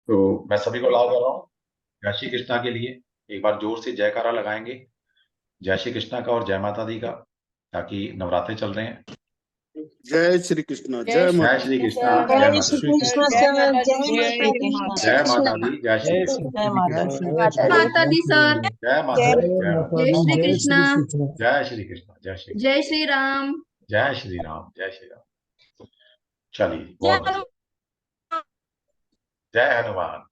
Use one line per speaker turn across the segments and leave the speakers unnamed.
तो मैं सभी को अलाउ कर रहा हूँ जय श्री कृष्णा के लिए। एक बार जोर से जयकारा लगाएंगे जय श्री कृष्णा का और जय माता दी का, ताकि नवरात्रे चल रहे हैं।
जय श्री कृष्णा,
जय
जय
श्री
जय
माता
श्री
कृष्ण
कृष्णा,
सर।
जय
जय
माता
श्री
दी,
कृष्ण
जय
सर,
माता दी,
जय
जय
माता
श्री
दी,
कृष्ण
जय
जय
सर।
माता दी, जय श्री
जय
कृष्णा,
श्री
जय माता
कृष्ण,
दी।
जय
माता दी सर।
जय माता दी, जय माता
जय
दी,
श्री
जय
कृष्ण।
श्री कृष्ण।
जय श्री कृष्णा, जय श्री कृष्णा,
जय श्री राम।
जय श्री राम, जय श्री राम। चलिए
जय
बहुत बढ़िया। जय हनुमान।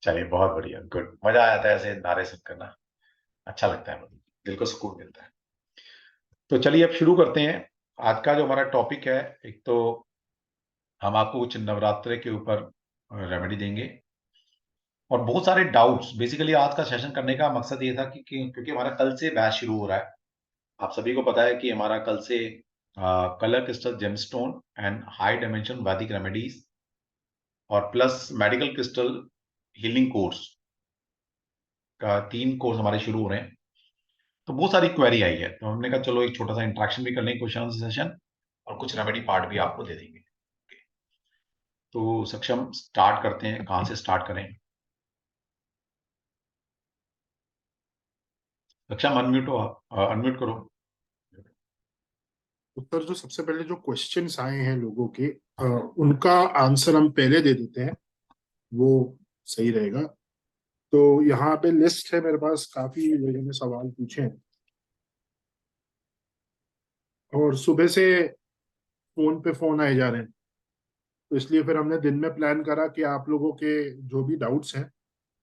चलिए बहुत बढ़िया, गुड। मजा आया था ऐसे नारे सुन करना, अच्छा लगता है, मतलब दिल को सुकून मिलता है। तो चलिए अब शुरू करते हैं। आज का जो हमारा टॉपिक है, एक तो हम आपको कुछ नवरात्रे के ऊपर रेमेडी देंगे और बहुत सारे डाउट्स। बेसिकली आज का सेशन करने का मकसद ये था कि क्योंकि हमारा कल से बैच शुरू हो रहा है। आप सभी को पता है कि हमारा कल से colour crystal gemstone and high dimension वैदिक रेमेडीज और plus medical crystal healing course का 3 कोर्स हमारे शुरू हो रहे हैं। तो बहुत सारी क्वेरी आई है, तो हमने कहा चलो एक छोटा सा इंट्रैक्शन भी कर लेंगे, क्वेश्चन सेशन, और कुछ रेमेडी पार्ट भी आपको दे देंगे। तो सक्षम स्टार्ट करते हैं, कहाँ से स्टार्ट करें? सक्षम अनम्यूट हो आप, अनम्यूट करो।
उत्तर जो सबसे पहले जो क्वेश्चंस आए हैं लोगों के, उनका आंसर हम पहले दे देते हैं, वो सही रहेगा। तो यहाँ पे लिस्ट है मेरे पास, काफी लोगों ने सवाल पूछे हैं और सुबह से फोन पे फोन आए जा रहे हैं। तो इसलिए फिर हमने दिन में प्लान करा कि आप लोगों के जो भी डाउट्स हैं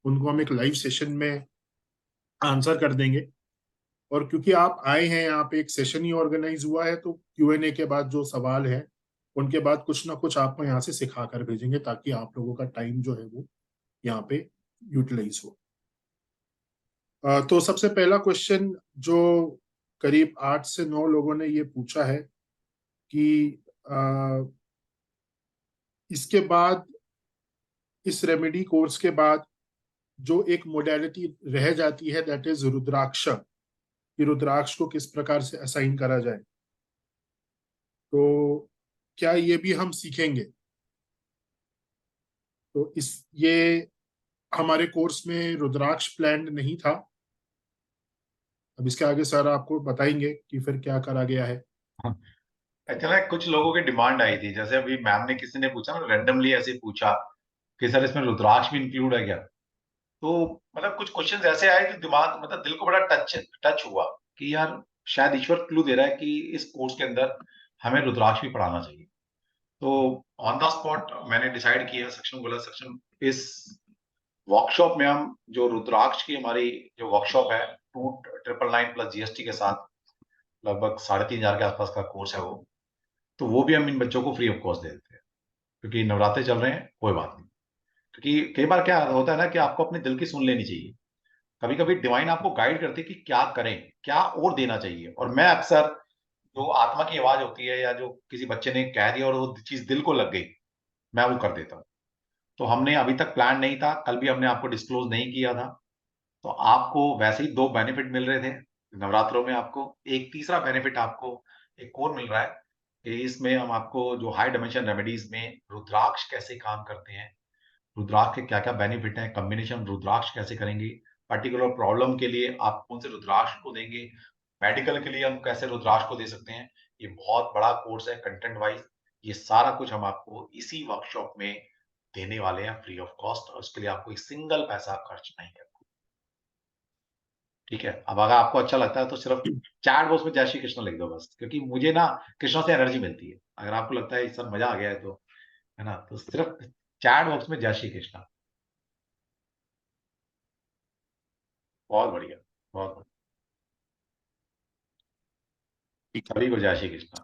उनको हम एक लाइव सेशन में आंसर कर देंगे। और क्योंकि आप आए हैं, यहाँ पे एक सेशन ही ऑर्गेनाइज हुआ है, तो Q&A के बाद जो सवाल है उनके बाद कुछ ना कुछ आपको यहाँ से सिखा कर भेजेंगे, ताकि आप लोगों का टाइम जो है वो यहाँ पे यूटिलाइज हो। तो सबसे पहला क्वेश्चन जो करीब 8 से 9 लोगों ने ये पूछा है कि इसके बाद, इस रेमेडी कोर्स के बाद जो एक मोडेलिटी रह जाती है, दैट इज रुद्राक्ष, कि रुद्राक्ष को किस प्रकार से असाइन करा जाए, तो क्या ये भी हम सीखेंगे? तो ये हमारे कोर्स में रुद्राक्ष प्लान नहीं था। अब इसके आगे सर आपको बताएंगे कि फिर क्या करा गया है।
एक्चुअली कुछ लोगों की डिमांड आई थी, जैसे अभी मैम ने, किसी ने पूछा ना रैंडमली ऐसे पूछा कि सर इसमें रुद्राक्ष भी इंक्लूड है क्या। तो मतलब कुछ क्वेश्चंस ऐसे आए कि दिमाग, मतलब दिल को बड़ा टच टच हुआ कि यार शायद ईश्वर क्लू दे रहा है कि इस कोर्स के अंदर हमें रुद्राक्ष भी पढ़ाना चाहिए। तो ऑन द स्पॉट मैंने डिसाइड किया, सक्षम बोला सक्षम इस वर्कशॉप में हम जो रुद्राक्ष की हमारी जो वर्कशॉप है 2999 प्लस जीएसटी के साथ, लगभग 3,500 के आसपास का कोर्स है वो, तो वो भी हम इन बच्चों को फ्री ऑफ कॉस्ट दे देते हैं। क्योंकि नवरात्रे चल रहे हैं, कोई बात नहीं। क्योंकि कई बार क्या होता है ना कि आपको अपने दिल की सुन लेनी चाहिए। कभी कभी डिवाइन आपको गाइड करती है कि क्या करें, क्या और देना चाहिए। और मैं अक्सर, जो आत्मा की आवाज होती है या जो किसी बच्चे ने कह दिया और वो चीज दिल को लग गई, मैं वो कर देता हूँ। तो हमने अभी तक प्लान नहीं था, कल भी हमने आपको डिस्क्लोज नहीं किया था। तो आपको वैसे ही 2 बेनिफिट मिल रहे थे नवरात्रों में। आपको एक तीसरा बेनिफिट आपको एक और मिल रहा है कि इसमें हम आपको जो हाई डायमेंशन रेमेडीज में रुद्राक्ष कैसे काम करते हैं, रुद्राक्ष के क्या क्या बेनिफिट हैं, कॉम्बिनेशन रुद्राक्ष कैसे करेंगे, पर्टिकुलर प्रॉब्लम के लिए आप कौन से रुद्राक्ष को देंगे, मेडिकल के लिए हम कैसे रुद्राक्ष को दे सकते हैं। ये बहुत बड़ा कोर्स है कंटेंट वाइज। ये सारा कुछ हम आपको इसी वर्कशॉप में देने वाले हैं फ्री ऑफ कॉस्ट, और उसके लिए आपको एक सिंगल पैसा खर्च नहीं करना। ठीक है, अब अगर आपको अच्छा लगता है तो सिर्फ चैट बॉक्स में जय श्री कृष्ण लिख दो बस, क्योंकि मुझे ना कृष्ण से एनर्जी मिलती है। अगर आपको लगता है सर मजा आ गया है तो, है ना, तो सिर्फ चैट बॉक्स में जय श्री कृष्ण। बहुत बढ़िया, बहुत बढ़िया। सभी को जय श्री कृष्ण।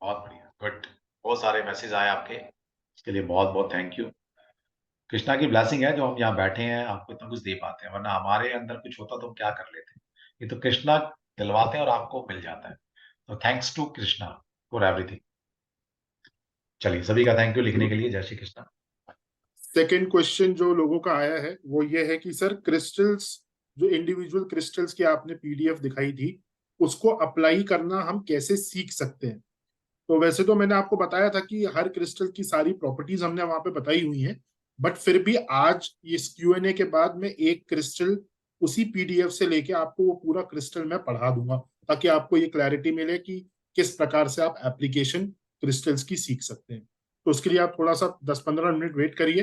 बहुत बढ़िया, गुड। बहुत सारे मैसेज आए आपके, इसके लिए बहुत बहुत थैंक यू। कृष्णा की ब्लेसिंग है जो हम यहाँ बैठे हैं, आपको इतना कुछ दे पाते हैं, वरना हमारे अंदर कुछ होता तो हम क्या कर लेते। ये तो कृष्णा दिलवाते हैं और आपको मिल जाता है। तो thanks to Krishna for everything. चलिए, सभी का थैंक यू लिखने के लिए। जय श्री कृष्णा।
सेकेंड क्वेश्चन जो लोगों का आया है वो ये है कि सर क्रिस्टल्स, जो इंडिविजुअल क्रिस्टल्स की आपने पीडीएफ दिखाई थी, उसको अप्लाई करना हम कैसे सीख सकते हैं? तो वैसे तो मैंने आपको बताया था कि हर क्रिस्टल की सारी प्रॉपर्टीज हमने वहां पे बताई हुई हैं, बट फिर भी आज इस Q&A के बाद मैं एक क्रिस्टल उसी PDF से लेके आपको वो पूरा क्रिस्टल मैं पढ़ा दूंगा, ताकि आपको ये क्लैरिटी मिले कि किस प्रकार से आप एप्लीकेशन क्रिस्टल्स की सीख सकते हैं। तो उसके लिए आप थोड़ा सा 10-15 मिनट वेट करिए,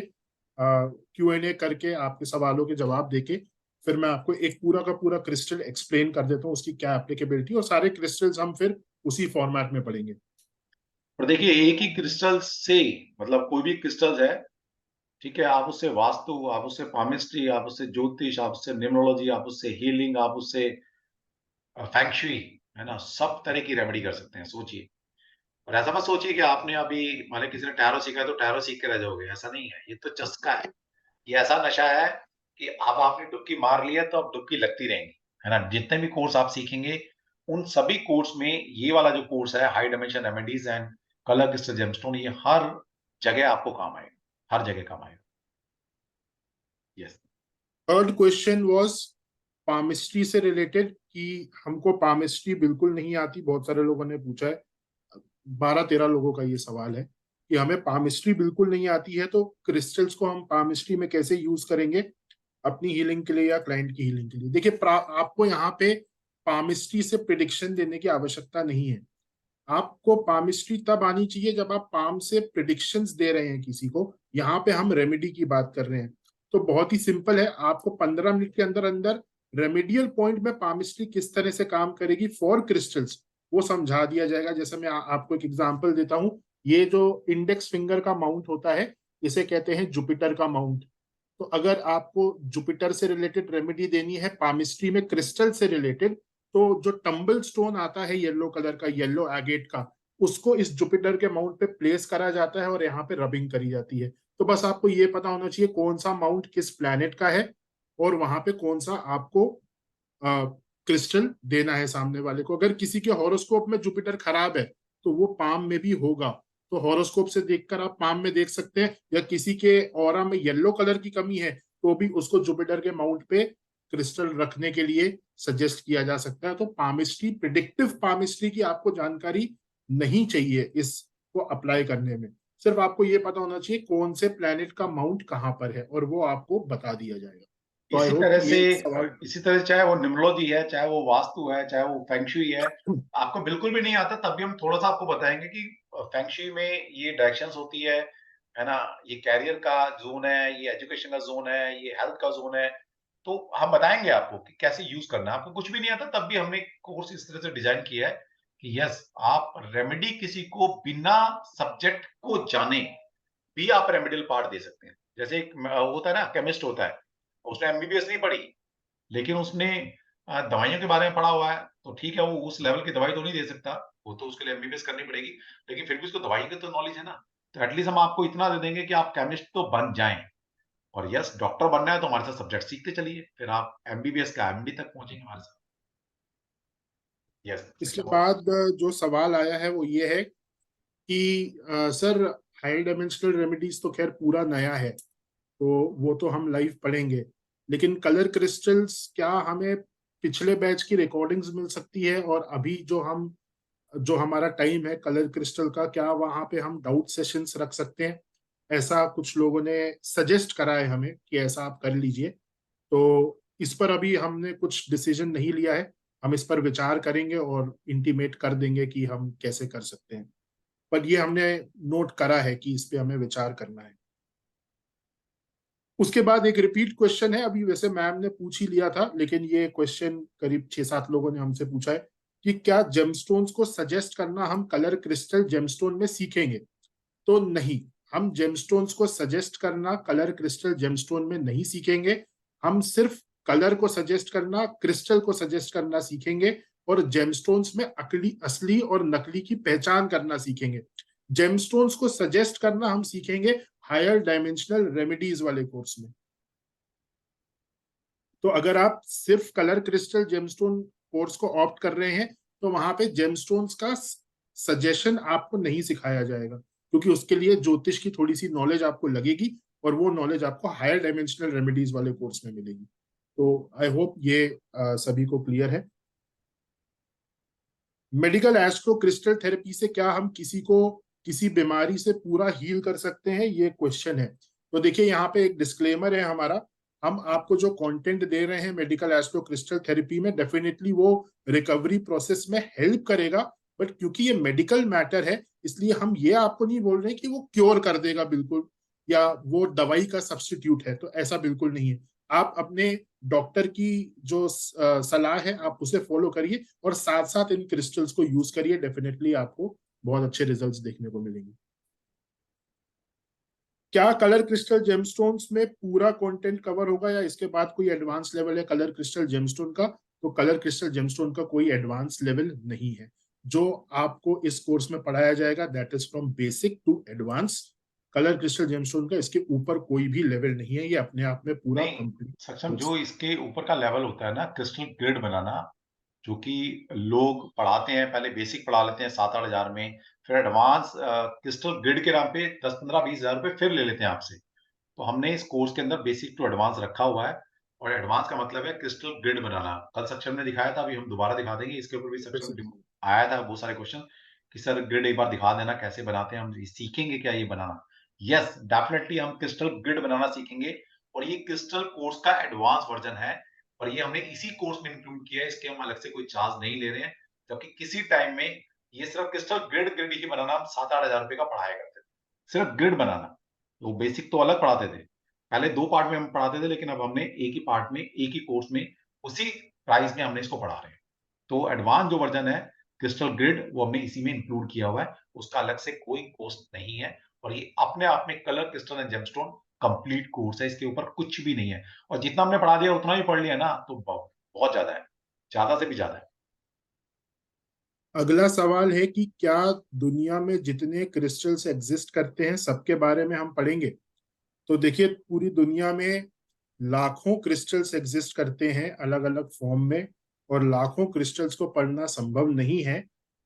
Q&A करके आपके सवालों के जवाब देके फिर मैं आपको एक पूरा का पूरा क्रिस्टल एक्सप्लेन कर देता हूँ, उसकी क्या एप्लीकेबिलिटी, और सारे क्रिस्टल्स हम फिर उसी फॉर्मेट में पढ़ेंगे।
और देखिए एक ही क्रिस्टल से, मतलब कोई भी क्रिस्टल है, ठीक है, आप उससे वास्तु, आप उससे पामिस्ट्री, आप उससे ज्योतिष, आप उससे न्यूमरोलॉजी, आप उससे हीलिंग, आप उससे फैंगशुई, है ना, सब तरह की रेमेडी कर सकते हैं। सोचिए, और ऐसा मत सोचिए कि आपने अभी, मान लीजिए किसी ने टैरो सीखा है तो टैरो सीख के रह जाओगे, ऐसा नहीं है। ये तो चस्का है, ये ऐसा नशा है कि अब आपने डुबकी मार ली है तो अब डुबकी लगती रहेंगी, है ना। जितने भी कोर्स आप सीखेंगे, उन सभी कोर्स में ये वाला जो कोर्स है, high dimension remedies and colour crystal gemstone, ये हर जगह आपको काम आएगा, हर जगह काम आएगा। Yes.
Third question was palmistry से रिलेटेड, कि हमको पामिस्ट्री बिल्कुल नहीं आती, बहुत सारे लोगों ने पूछा है, 12-13 लोगों का ये सवाल है कि हमें पामिस्ट्री बिल्कुल नहीं आती है, तो क्रिस्टल्स को हम पामिस्ट्री में कैसे यूज करेंगे अपनी हीलिंग के लिए या क्लाइंट की हीलिंग के लिए। देखिए, आपको यहाँ पे पामिस्ट्री से प्रिडिक्शन देने की आवश्यकता नहीं है। आपको पामिस्ट्री तब आनी चाहिए जब आप पाम से प्रिडिक्शंस दे रहे हैं किसी को। यहाँ पे हम रेमेडी की बात कर रहे हैं, तो बहुत ही सिंपल है। आपको 15 मिनट के अंदर अंदर रेमेडियल पॉइंट में पामिस्ट्री किस तरह से काम करेगी फॉर क्रिस्टल्स वो समझा दिया जाएगा। जैसे मैं आपको एक एग्जांपल देता हूँ, ये जो इंडेक्स फिंगर का माउंट होता है, इसे कहते हैं जुपिटर का माउंट। तो अगर आपको जुपिटर से रिलेटेड रेमेडी देनी है पामिस्ट्री में क्रिस्टल से रिलेटेड, तो जो टम्बल स्टोन आता है येलो कलर का, येलो एगेट का, उसको इस जुपिटर के माउंट पे प्लेस करा जाता है और यहाँ पे रबिंग करी जाती है। तो बस आपको ये पता होना चाहिए कौन सा माउंट किस प्लैनेट का है और वहां पे कौन सा आपको क्रिस्टल देना है सामने वाले को। अगर किसी के हॉरोस्कोप में जुपिटर खराब है तो वो पाम में भी होगा, तो हॉरोस्कोप से देखकर आप पाम में देख सकते हैं। या किसी के ऑरा में येलो कलर की कमी है तो भी उसको जुपिटर के माउंट पे क्रिस्टल रखने के लिए सजेस्ट किया जा सकता है। तो पामिस्ट्री, प्रिडिक्टिव पामिस्ट्री की आपको जानकारी नहीं चाहिए इसको अप्लाई करने में। सिर्फ आपको ये पता होना चाहिए कौन से प्लैनेट का माउंट कहाँ पर है और वो आपको बता दिया जाएगा। तो आई
इसी
होप
तरह
कि
से,
ये सवाल।
इसी तरह से चाहे वो न्यूमरोलॉजी है, चाहे वो वास्तु है, चाहे वो फेंगशुई है, आपको बिल्कुल भी नहीं आता तब भी हम थोड़ा सा आपको बताएंगे कि फेंगशुई में ये डायरेक्शंस होती है ना, ये कैरियर का जोन है, ये एजुकेशन का जोन है, ये हेल्थ का जोन है। तो हम बताएंगे आपको कि कैसे यूज करना है। आपको कुछ भी नहीं आता तब भी हमने कोर्स इस तरह से डिजाइन किया है कि यस, आप रेमेडी किसी को बिना सब्जेक्ट को जाने भी आप रेमेडियल पार्ट दे सकते हैं। जैसे एक होता है ना, केमिस्ट होता है, उसने एमबीबीएस नहीं पढ़ी, लेकिन उसने दवाइयों के बारे में पढ़ा हुआ है, तो ठीक है, वो उस लेवल की दवाई तो नहीं दे सकता, वो तो उसके लिए एमबीबीएस करनी पड़ेगी, लेकिन फिर भी उसको दवाई की तो नॉलेज है ना। तो एटलीस्ट हम आपको इतना दे देंगे कि आप केमिस्ट तो बन जाएं। और यस, डॉक्टर बनना है तो हमारे साथ सब्जेक्ट सीखते चलिए, फिर आप एमबीबीएस का एमडी तक पहुंचेंगे हमारे साथ। यस,
इसके
अच्छा बहुत।
बाद जो सवाल आया है वो ये है कि सर, हाई डायमेंशनल रेमेडीज तो खैर पूरा नया है, तो वो तो हम लाइव पढ़ेंगे, लेकिन कलर क्रिस्टल्स क्या हमें पिछले बैच की रिकॉर्डिंग्स मिल सकती है? और अभी जो हमारा टाइम है कलर क्रिस्टल का, क्या वहां पे हम डाउट सेशंस रख सकते हैं? ऐसा कुछ लोगों ने सजेस्ट करा है हमें कि ऐसा आप कर लीजिए। तो इस पर अभी हमने कुछ डिसीजन नहीं लिया है, हम इस पर विचार करेंगे और इंटीमेट कर देंगे कि हम कैसे कर सकते हैं। पर ये हमने नोट करा है कि इस पे हमें विचार करना है। उसके बाद एक रिपीट क्वेश्चन है, अभी वैसे मैम ने पूछ ही लिया था, लेकिन ये क्वेश्चन करीब 6-7 लोगों ने हमसे पूछा है कि क्या जेमस्टोन्स को सजेस्ट करना हम कलर क्रिस्टल जेमस्टोन में सीखेंगे? तो नहीं, हम जेमस्टोन्स को सजेस्ट करना कलर क्रिस्टल जेमस्टोन में नहीं सीखेंगे। हम सिर्फ कलर को सजेस्ट करना, क्रिस्टल को सजेस्ट करना सीखेंगे और जेमस्टोन्स में अकली, असली और नकली की पहचान करना सीखेंगे। जेमस्टोन्स को सजेस्ट करना हम सीखेंगे हायर डायमेंशनल रेमेडीज वाले कोर्स में। तो अगर आप सिर्फ कलर क्रिस्टल जेमस्टोन कोर्स को ऑप्ट कर रहे हैं तो वहां पे जेमस्टोन्स का सजेशन आपको नहीं सिखाया जाएगा, क्योंकि उसके लिए ज्योतिष की थोड़ी सी नॉलेज आपको लगेगी और वो नॉलेज आपको हायर डायमेंशनल रेमेडीज वाले कोर्स में मिलेगी। तो आई होप ये सभी को क्लियर है। मेडिकल एस्ट्रो क्रिस्टल थेरेपी से क्या हम किसी को किसी बीमारी से पूरा हील कर सकते हैं, ये क्वेश्चन है। तो देखिए यहाँ पे एक डिस्क्लेमर है हमारा, हम आपको जो कंटेंट दे रहे हैं मेडिकल एस्ट्रो क्रिस्टल थेरेपी में, डेफिनेटली वो रिकवरी प्रोसेस में हेल्प करेगा, बट क्योंकि ये मेडिकल मैटर है इसलिए हम ये आपको नहीं बोल रहे कि वो क्योर कर देगा बिल्कुल, या वो दवाई का सब्स्टिट्यूट है, तो ऐसा बिल्कुल नहीं है। आप अपने डॉक्टर की जो सलाह है आप उसे फॉलो करिए और साथ साथ इन क्रिस्टल्स को यूज करिए, डेफिनेटली आपको बहुत अच्छे रिजल्ट्स देखने को मिलेंगे। क्या कलर क्रिस्टल जेमस्टोन्स में पूरा कंटेंट कवर होगा या इसके बाद कोई एडवांस लेवल है कलर क्रिस्टल जेमस्टोन का? तो कलर क्रिस्टल जेमस्टोन का कोई एडवांस लेवल नहीं है। जो आपको इस कोर्स में पढ़ाया जाएगा that is from basic to advance. Colour crystal gemstone का इसके ऊपर कोई भी लेवल नहीं है, ये अपने आप में पूरा
नहीं,
कंप्लीट
सक्षम
कोर्स।
जो इसके ऊपर का लेवल होता है ना क्रिस्टल ग्रिड बनाना, जो कि लोग पढ़ाते हैं, पहले बेसिक पढ़ा लेते हैं 7-8 हजार में, फिर एडवांस क्रिस्टल ग्रिड के नाम पे 10-15-20 हजार रुपए फिर ले लेते हैं आपसे। तो हमने इस कोर्स के अंदर बेसिक टू एडवांस रखा हुआ है, और एडवांस का मतलब है क्रिस्टल ग्रिड बनाना। कल सक्षम ने दिखाया था, अभी हम दोबारा दिखा देंगे, इसके ऊपर भी सक्षम आया था बहुत सारे क्वेश्चन कि सर ग्रिड एक बार दिखा देना कैसे बनाते हैं, हम सीखेंगे क्या ये बनाना। यस, डेफिनेटली हम क्रिस्टल ग्रिड बनाना सीखेंगे, और ये क्रिस्टल कोर्स का एडवांस वर्जन है, और ये हमने इसी कोर्स में इंक्लूड किया है, इसके हम अलग से कोई चार्ज नहीं ले रहे हैं। जबकि किसी टाइम में ये सिर्फ क्रिस्टल ग्रिड ग्रिड ही बनाना हम 7-8 हजार रुपए का पढ़ाया करते थे, सिर्फ ग्रिड बनाना। तो बेसिक तो अलग पढ़ाते थे, पहले 2 पार्ट में हम पढ़ाते थे, लेकिन अब हमने एक ही पार्ट में, एक ही कोर्स में, उसी प्राइस में हमने इसको पढ़ा रहे हैं। तो एडवांस जो वर्जन है क्रिस्टल ग्रिड, वो हमने इसी में इंक्लूड किया हुआ है, उसका अलग से कोई कॉस्ट नहीं है। और ये अपने आप में colour crystal and gemstone complete course है, इसके ऊपर कुछ भी नहीं है। और जितना हमने पढ़ा दिया उतना ही पढ़ लिया ना, तो बहुत ज्यादा है, ज्यादा से भी ज्यादा है।
अगला सवाल है कि क्या दुनिया में जितने क्रिस्टल्स एग्जिस्ट करते हैं सबके बारे में हम पढ़ेंगे? तो देखिए पूरी दुनिया में लाखों क्रिस्टल्स एग्जिस्ट करते हैं अलग अलग फॉर्म में, और लाखों क्रिस्टल्स को पढ़ना संभव नहीं है,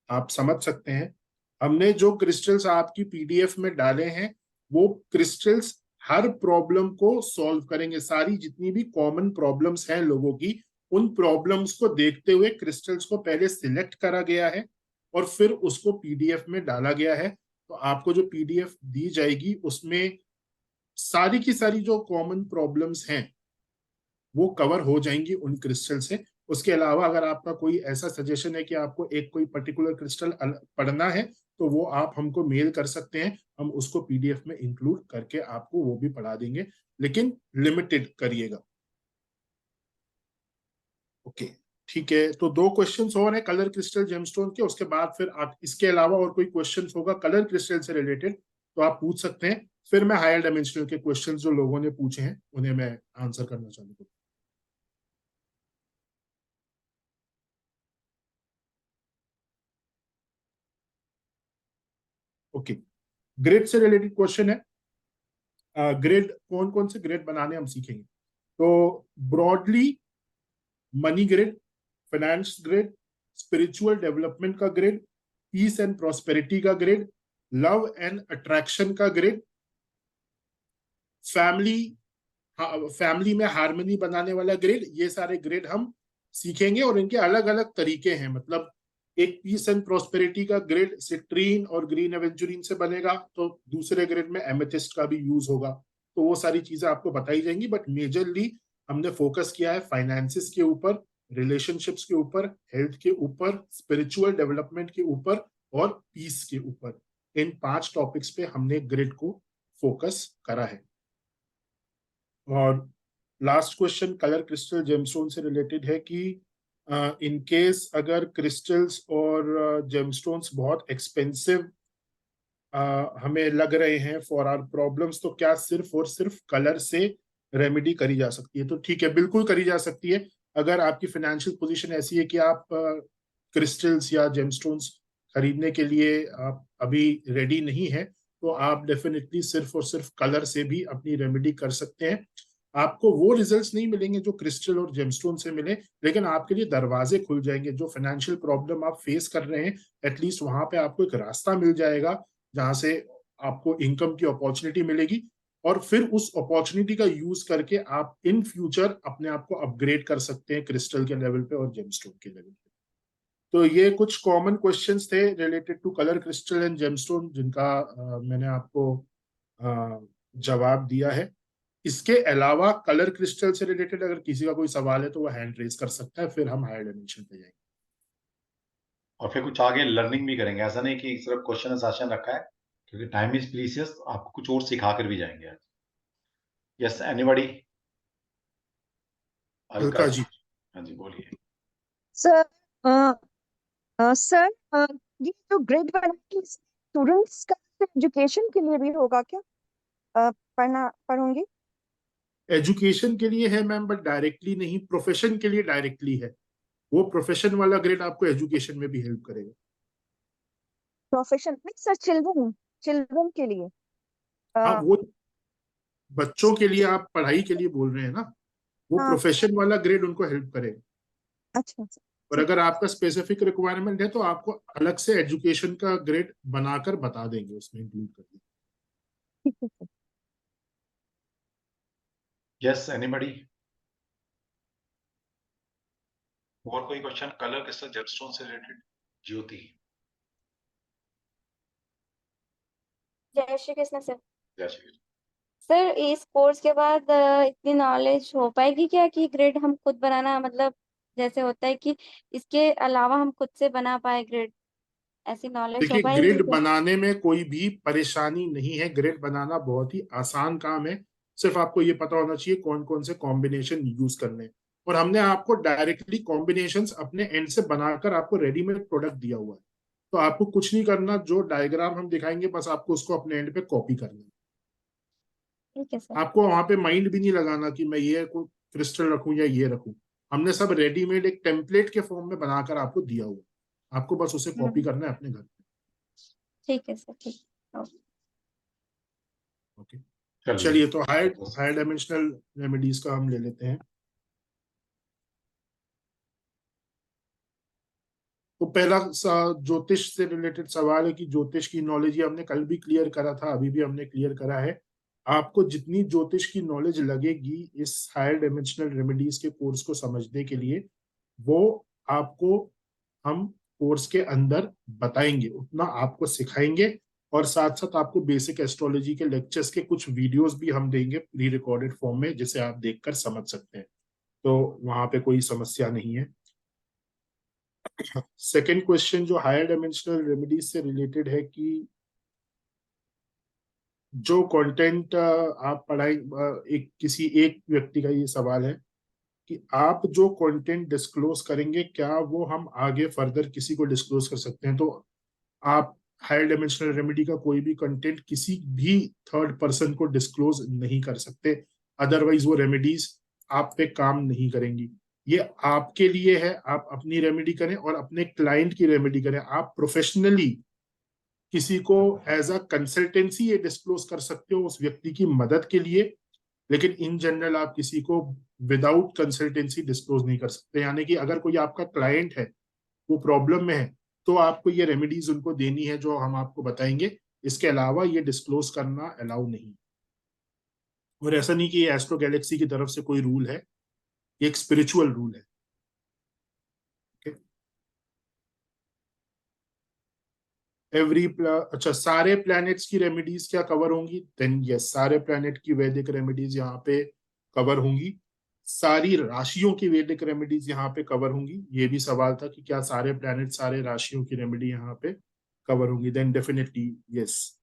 आप समझ सकते हैं। हमने जो क्रिस्टल्स आपकी पीडीएफ में डाले हैं वो क्रिस्टल्स हर प्रॉब्लम को सॉल्व करेंगे। सारी जितनी भी कॉमन प्रॉब्लम्स हैं लोगों की, उन प्रॉब्लम्स को देखते हुए क्रिस्टल्स को पहले सिलेक्ट करा गया है और फिर उसको पीडीएफ में डाला गया है। तो आपको जो पीडीएफ दी जाएगी उसमें सारी की सारी जो कॉमन प्रॉब्लम्स हैं वो कवर हो जाएंगी उन क्रिस्टल से। उसके अलावा अगर आपका कोई ऐसा सजेशन है कि आपको एक कोई पर्टिकुलर क्रिस्टल पढ़ना है तो वो आप हमको मेल कर सकते हैं, हम उसको पीडीएफ में इंक्लूड करके आपको वो भी पढ़ा देंगे, लेकिन लिमिटेड करिएगा। ओके, ठीक है। तो 2 क्वेश्चंस और हैं कलर क्रिस्टल जेमस्टोन के, उसके बाद फिर आप इसके अलावा और कोई क्वेश्चंस होगा कलर क्रिस्टल से रिलेटेड तो आप पूछ सकते हैं, फिर मैं हायर डायमेंशनल के क्वेश्चंस जो लोगों ने पूछे हैं उन्हें मैं आंसर करना चालू करूँ। ओके, ग्रिड से रिलेटेड क्वेश्चन है। ग्रिड कौन कौन से ग्रिड बनाने हम सीखेंगे? तो broadly money grid, finance grid, spiritual development का ग्रिड, पीस एंड प्रॉस्पेरिटी का ग्रिड, लव एंड अट्रैक्शन का ग्रिड, फैमिली फैमिली में हार्मनी बनाने वाला ग्रिड, ये सारे ग्रिड हम सीखेंगे और इनके अलग अलग तरीके हैं। मतलब एक पीस एंड प्रोस्पेरिटी का ग्रिड सिट्रीन और ग्रीन एवेंचुरिन से बनेगा, तो दूसरे ग्रिड में एमेथिस्ट का भी यूज होगा। तो वो सारी चीजें आपको बताई जाएंगी, बट मेजरली हमने फोकस किया है फाइनेंसिस के ऊपर, रिलेशनशिप्स के ऊपर, हेल्थ के ऊपर, स्पिरिचुअल डेवलपमेंट के ऊपर और पीस के ऊपर। इन 5 टॉपिक्स पे हमने ग्रिड को फोकस करा है। और last question colour crystal gemstone से रिलेटेड है कि इन केस अगर क्रिस्टल्स और जेमस्टोन्स बहुत एक्सपेंसिव हमें लग रहे हैं फॉर आवर प्रॉब्लम्स, तो क्या सिर्फ और सिर्फ कलर से रेमेडी करी जा सकती है? तो ठीक है, बिल्कुल करी जा सकती है। अगर आपकी फाइनेंशियल पोजीशन ऐसी है कि आप क्रिस्टल्स या जेमस्टोन्स खरीदने के लिए आप अभी रेडी नहीं है, तो आप डेफिनेटली सिर्फ और सिर्फ कलर से भी अपनी रेमेडी कर सकते हैं। आपको वो रिजल्ट्स नहीं मिलेंगे जो क्रिस्टल और जेमस्टोन से मिले, लेकिन आपके लिए दरवाजे खुल जाएंगे। जो फाइनेंशियल प्रॉब्लम आप फेस कर रहे हैं एटलीस्ट वहां पे आपको एक रास्ता मिल जाएगा जहां से आपको इनकम की अपॉर्चुनिटी मिलेगी, और फिर उस अपॉर्चुनिटी का यूज करके आप इन फ्यूचर अपने आप को अपग्रेड कर सकते हैं क्रिस्टल के लेवल पे और जेमस्टोन के लेवल पे। तो ये कुछ कॉमन क्वेश्चंस थे related to colour crystal and gemstone जिनका मैंने आपको जवाब दिया है। इसके अलावा कलर क्रिस्टल से रिलेटेड अगर किसी का कोई सवाल है तो वो हैंड रेज कर सकता है, फिर हम हायर डायमेंशन पे जाएंगे।
और फिर कुछ आगे लर्निंग भी करेंगे, ऐसा नहीं कि सिर्फ क्वेश्चन सेशन रखा है, क्योंकि टाइम इज प्रीशियस, आपको कुछ और सिखा कर भी जाएंगे आज। Yes, anybody? अलका
अलका
जी।
जी।
हाँ जी, बोलिए।
सर, सर, ये जो ग्रेड बनाएंगे स्टूडेंट्स का एजुकेशन के लिए भी होगा क्या? पढ़ूंगी।
एजुकेशन के लिए है मैम, बट डायरेक्टली नहीं, प्रोफेशन के लिए डायरेक्टली है। वो प्रोफेशन वाला ग्रेड आपको एजुकेशन में भी हेल्प करेगा।
प्रोफेशन नहीं सर, चिल्ड्रन चिल्ड्रन के लिए।
हाँ,
अ,
वो बच्चों के लिए आप पढ़ाई के लिए बोल रहे हैं ना, वो
हाँ।
प्रोफेशन वाला ग्रेड उनको हेल्प करेगा।
अच्छा अच्छा,
और
ठीक
अगर आपका स्पेसिफिक रिक्वायरमेंट है तो आपको अलग से एजुकेशन का ग्रेड बनाकर बता देंगे, उसमें इंक्लूड कर देंगे।
ठीक है सर।
Yes, anybody? और कोई क्वेश्चन कलर क्रिस्टल जेमस्टोन से रिलेटेड? ज्योति।
जय श्री कृष्ण सर।
जय श्री कृष्ण।
सर, इस कोर्स के बाद इतनी नॉलेज हो पाएगी क्या कि ग्रेड हम खुद बनाना, मतलब जैसे होता है कि इसके अलावा हम खुद से बना पाए ग्रेड, ऐसी नॉलेज हो
देखिए,
पाएगी
ग्रिड
क्या?
बनाने में कोई भी परेशानी नहीं है, ग्रिड बनाना बहुत ही आसान काम है। सिर्फ आपको ये पता होना चाहिए कौन कौन से कॉम्बिनेशन यूज करने हैं। और हमने आपको डायरेक्टली कॉम्बिनेशंस अपने एंड से बनाकर आपको रेडीमेड प्रोडक्ट दिया हुआ है। तो आपको कुछ नहीं करना, जो डायग्राम हम दिखाएंगे बस आपको उसको अपने एंड पे कॉपी करना है।
ठीक है सर।
आपको वहां पे माइंड भी नहीं लगाना कि मैं ये कोई क्रिस्टल रखूं या ये रखूं। हमने सब रेडीमेड एक टेम्पलेट के फॉर्म में बनाकर आपको दिया हुआ है, आपको बस उसे कॉपी
हम्म,
करना है अपने घर पे।
ठीक है सर, ठीक। ओके।
ओके।
चलिए।
चलिए, तो हायर हायर डायमेंशनल रेमेडीज का हम ले लेते हैं। तो पहला ज्योतिष से रिलेटेड सवाल है कि ज्योतिष की नॉलेज, ये हमने कल भी क्लियर करा था, अभी भी हमने क्लियर करा है। आपको जितनी ज्योतिष की नॉलेज लगेगी इस हायर डायमेंशनल रेमेडीज के कोर्स को समझने के लिए, वो आपको हम कोर्स के अंदर बताएंगे, उतना आपको सिखाएंगे। और साथ साथ आपको बेसिक एस्ट्रोलॉजी के लेक्चर्स के कुछ वीडियोस भी हम देंगे प्री रिकॉर्डेड फॉर्म में, जिसे आप देखकर समझ सकते हैं। तो वहां पे कोई समस्या नहीं है। सेकेंड क्वेश्चन जो हायर डायमेंशनल रेमेडीज से रिलेटेड है कि जो कंटेंट आप पढ़ाई, एक किसी एक व्यक्ति का ये सवाल है कि आप जो कंटेंट डिस्क्लोज करेंगे क्या वो हम आगे फर्दर किसी को डिस्क्लोज कर सकते हैं। तो आप हायर डायमेंशनल रेमेडी का कोई भी कंटेंट किसी भी थर्ड पर्सन को डिस्क्लोज नहीं कर सकते, अदरवाइज वो रेमेडीज आप पे काम नहीं करेंगी। ये आपके लिए है, आप अपनी रेमेडी करें और अपने क्लाइंट की रेमेडी करें। आप प्रोफेशनली किसी को एज अ कंसल्टेंसी ये डिस्क्लोज कर सकते हो उस व्यक्ति की मदद के लिए, लेकिन इन जनरल आप किसी को विदाउट कंसल्टेंसी डिस्क्लोज नहीं कर सकते। यानी कि अगर कोई आपका क्लाइंट है, वो प्रॉब्लम में है, तो आपको ये रेमेडीज उनको देनी है जो हम आपको बताएंगे। इसके अलावा ये डिस्क्लोज करना अलाउ नहीं। और ऐसा नहीं कि ये एस्ट्रो गैलेक्सी की तरफ से कोई रूल है, ये एक स्पिरिचुअल रूल है। okay? अच्छा, सारे प्लैनेट्स की रेमेडीज क्या कवर होंगी? देन यस, सारे प्लैनेट की वैदिक रेमेडीज यहाँ पे कवर होंगी। सारी राशियों की वैदिक रेमेडीज यहाँ पे कवर होंगी। ये भी सवाल था कि क्या सारे प्लैनेट सारे राशियों की रेमेडी यहाँ पे कवर होंगी? Then definitely yes.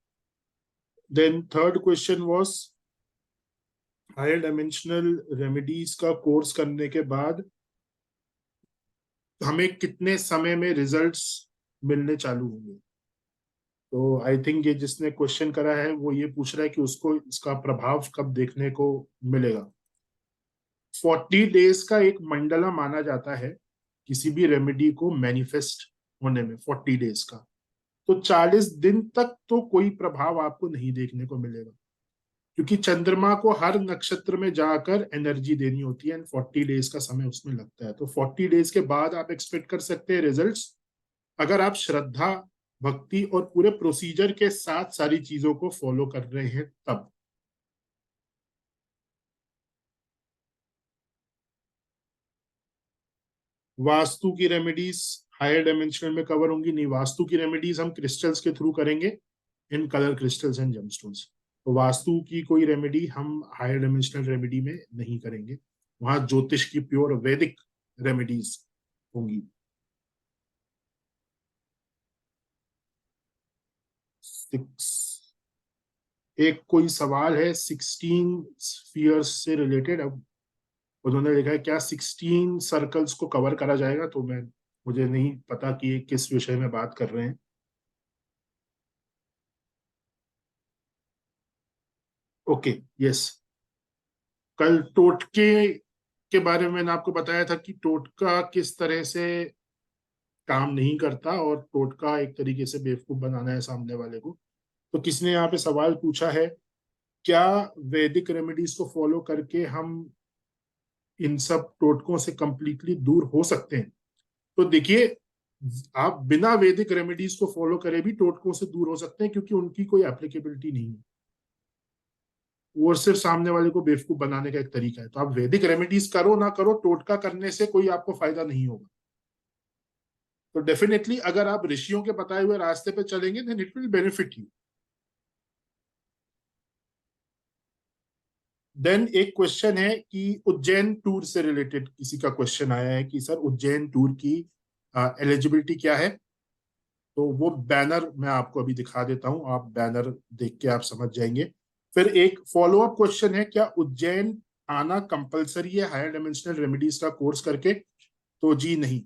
Then third question was higher dimensional remedies का कोर्स करने के बाद हमें कितने समय में रिजल्ट्स मिलने चालू होंगे। तो आई थिंक ये जिसने क्वेश्चन करा है वो ये पूछ रहा है कि उसको इसका प्रभाव कब देखने को मिलेगा। 40 डेज का एक मंडला माना जाता है किसी भी रेमेडी को मैनिफेस्ट होने में, 40 डेज का। तो 40 दिन तक तो कोई प्रभाव आपको नहीं देखने को मिलेगा, क्योंकि चंद्रमा को हर नक्षत्र में जाकर एनर्जी देनी होती है एंड 40 डेज का समय उसमें लगता है। तो 40 डेज के बाद आप एक्सपेक्ट कर सकते हैं रिजल्ट्स, अगर आप श्रद्धा भक्ति और पूरे प्रोसीजर के साथ सारी चीजों को फॉलो कर रहे हैं तब। वास्तु की रेमेडीज हायर डायमेंशनल में कवर होंगी नहीं। वास्तु की रेमेडीज हम क्रिस्टल्स के थ्रू करेंगे, in colour crystals and gemstones. तो वास्तु की कोई रेमेडी हम हायर डायमेंशनल रेमेडी में नहीं करेंगे, वहां ज्योतिष की प्योर वैदिक रेमेडीज होंगी। 6, एक कोई सवाल है 16 स्फीयर्स से रिलेटेड। अब उन्होंने लिखा है क्या 16 सर्कल्स को कवर करा जाएगा, तो मुझे नहीं पता कि ये किस विषय में बात कर रहे हैं। ओके, यस, कल टोटके के बारे में मैंने आपको बताया था कि टोटका किस तरह से काम नहीं करता और टोटका एक तरीके से बेवकूफ बनाना है सामने वाले को। तो किसने यहाँ पे सवाल पूछा है, क्या वैदिक रेमेडीज को फॉलो करके हम इन सब टोटकों से कंप्लीटली दूर हो सकते हैं? तो देखिए, आप बिना वैदिक रेमेडीज को फॉलो करे भी टोटकों से दूर हो सकते हैं, क्योंकि उनकी कोई एप्लीकेबिलिटी नहीं है, वो सिर्फ सामने वाले को बेवकूफ बनाने का एक तरीका है। तो आप वैदिक रेमेडीज करो ना करो, टोटका करने से कोई आपको फायदा नहीं होगा। तो डेफिनेटली अगर आप ऋषियों के बताए हुए रास्ते पे चलेंगे then it will benefit you. Then एक क्वेश्चन है कि उज्जैन टूर से रिलेटेड किसी का क्वेश्चन आया है कि सर उज्जैन टूर की एलिजिबिलिटी क्या है। तो वो बैनर मैं आपको अभी दिखा देता हूं, आप बैनर देख के आप समझ जाएंगे। फिर एक फॉलो अप क्वेश्चन है, क्या उज्जैन आना कंपलसरी है हायर डायमेंशनल रेमेडीज का कोर्स करके? तो जी नहीं,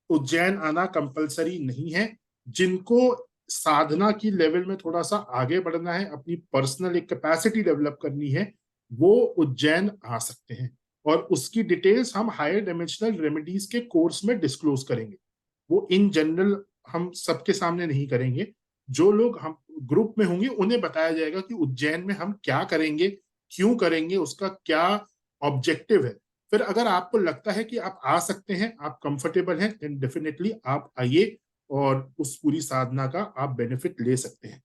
उज्जैन आना कंपलसरी नहीं है। जिनको साधना की लेवल में थोड़ा सा आगे बढ़ना है, अपनी पर्सनल एक कैपेसिटी डेवलप करनी है, वो उज्जैन आ सकते हैं। और उसकी डिटेल्स हम हायर डायमेंशनल रेमेडीज के कोर्स में डिस्क्लोज करेंगे। वो इन जनरल हम सबके सामने नहीं करेंगे। जो लोग हम ग्रुप में होंगे उन्हें बताया जाएगा कि उज्जैन में हम क्या करेंगे, क्यों करेंगे, उसका क्या ऑब्जेक्टिव है। फिर अगर आपको लगता है कि आप आ सकते हैं, आप कंफर्टेबल हैं, देन डेफिनेटली आप आइए और उस पूरी साधना का आप बेनिफिट ले सकते हैं।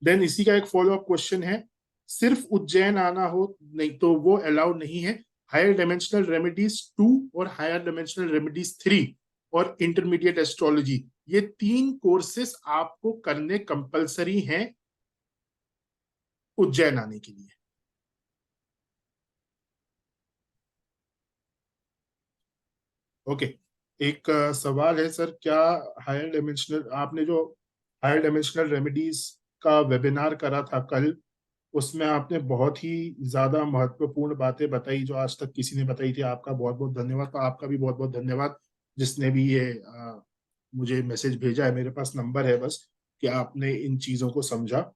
देन इसी का एक फॉलो अप क्वेश्चन है, सिर्फ उज्जैन आना हो नहीं तो वो अलाउड नहीं है। हायर डायमेंशनल रेमेडीज 2 और हायर डायमेंशनल रेमेडीज 3 और इंटरमीडिएट एस्ट्रोलॉजी, ये 3 कोर्सेस आपको करने कंपलसरी हैं उज्जैन आने के लिए। ओके, एक सवाल है सर, क्या हायर डायमेंशनल, आपने जो हायर डायमेंशनल रेमेडीज का वेबिनार करा था कल, उसमें आपने बहुत ही ज्यादा महत्वपूर्ण बातें बताई जो आज तक किसी ने बताई थी। आपका बहुत बहुत धन्यवाद। तो आपका भी बहुत बहुत धन्यवाद जिसने भी ये मुझे मैसेज भेजा है, मेरे पास नंबर है बस, कि आपने इन चीजों को समझा।